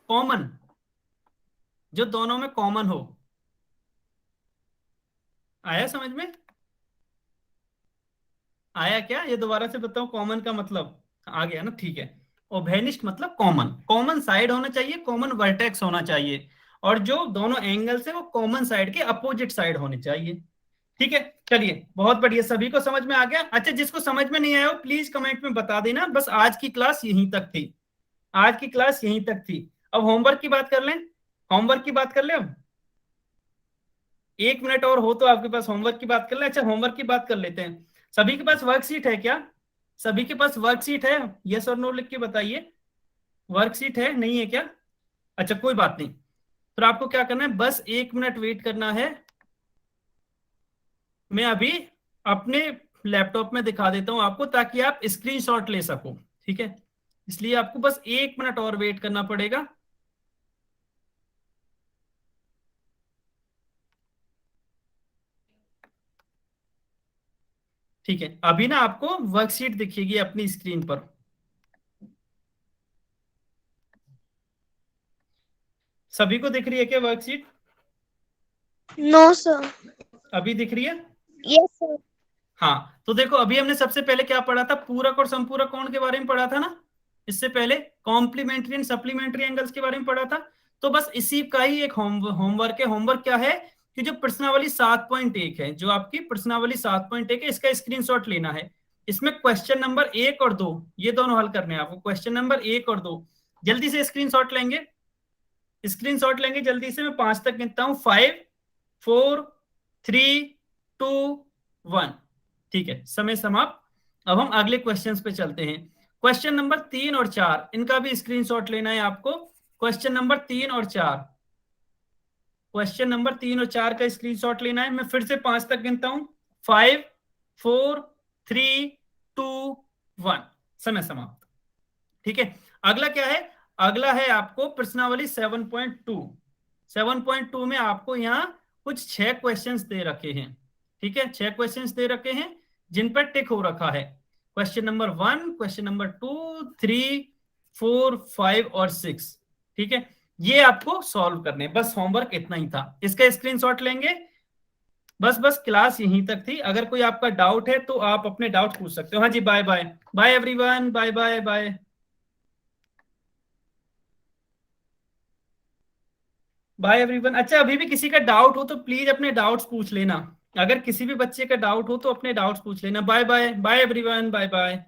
कॉमन, जो दोनों में कॉमन हो। आया समझ में? आया क्या? ये दोबारा से बताओ, कॉमन का मतलब आ गया ना? ठीक है, ओबेनिस्ट मतलब कॉमन, कॉमन साइड होना चाहिए, कॉमन वर्टेक्स होना चाहिए, और जो दोनों एंगल्स है वो कॉमन साइड के अपोजिट साइड होने चाहिए। ठीक है, चलिए बहुत बढ़िया, सभी को समझ में आ गया। अच्छा, जिसको समझ में नहीं आया हो प्लीज कमेंट में बता देना। बस आज की क्लास यहीं तक थी, आज की क्लास यहीं तक थी। अब होमवर्क की बात कर लें, होमवर्क की बात कर लें। अब 1 मिनट और हो तो आपके पास होमवर्क की बात कर लें। अच्छा, होमवर्क की बात कर लेते हैं। सभी के पास वर्कशीट है क्या? सभी के पास वर्कशीट है? यस और नो लिख के बताइए। वर्कशीट है, नहीं है क्या? अच्छा, कोई बात नहीं, तो आपको क्या करना है, बस 1 मिनट वेट करना है। मैं अभी अपने लैपटॉप में दिखा देता हूं आपको, ताकि आप स्क्रीनशॉट ले सको। ठीक है, इसलिए आपको बस 1 मिनट और वेट करना पड़ेगा। ठीक है, अभी ना आपको वर्कशीट दिखेगी अपनी स्क्रीन पर। सभी को दिख रही है क्या वर्कशीट? No sir. अभी दिख रही है? Yes sir. हाँ, तो देखो अभी हमने सबसे पहले क्या पढ़ा था, पूरक और संपूरक कोण के बारे में पढ़ा था ना, इससे पहले कॉम्प्लीमेंट्री एंड सप्लीमेंट्री एंगल्स के बारे में पढ़ा था। तो बस इसी का ही एक होमवर्क है। होमवर्क क्या है कि जो प्रश्नावली 7.1 है, जो आपकी प्रश्नावली 7.1 है, इसका स्क्रीनशॉट लेना है। इसमें क्वेश्चन नंबर 1 और 2 ये दोनों हल करने हैं आपको। क्वेश्चन नंबर 1 और 2 जल्दी से स्क्रीनशॉट लेंगे, स्क्रीनशॉट लेंगे जल्दी से। मैं 5 तक गिनता हूं, 5 4 3 2 1। ठीक है, समय समाप्त। अब हम अगले क्वेश्चंस पे चलते हैं। क्वेश्चन नंबर 3 और 4 इनका भी स्क्रीनशॉट लेना है आपको। क्वेश्चन नंबर 3 और 4, क्वेश्चन नंबर 3 और 4 का स्क्रीनशॉट लेना है। मैं फिर से 5 तक गिनता हूं, 5 4 3 2 1। समय समाप्त। ठीक है, अगला क्या है? अगला है आपको प्रश्नावली 7.2। 7.2 में आपको यहाँ कुछ 6 क्वेश्चंस दे रखे हैं। ठीक है, 6 क्वेश्चंस दे रखे हैं जिन पर टिक हो रखा है। क्वेश्चन नंबर 1, क्वेश्चन नंबर 2, 3, 4, 5 और 6। ठीक है, ये आपको सॉल्व करने हैं। बस होमवर्क इतना ही था, इसका स्क्रीनशॉट लेंगे। बस क्लास यहीं तक थी। अगर कोई आपका डाउट है तो आप अपने डाउट पूछ सकते हो। हाँ जी, bye bye bye everyone, bye bye bye bye everyone. अच्छा, अभी भी किसी का डाउट हो तो प्लीज अपने डाउट्स पूछ लेना। अगर किसी भी बच्चे का डाउट हो तो अपने डाउट्स पूछ लेना। Bye bye bye everyone, bye bye.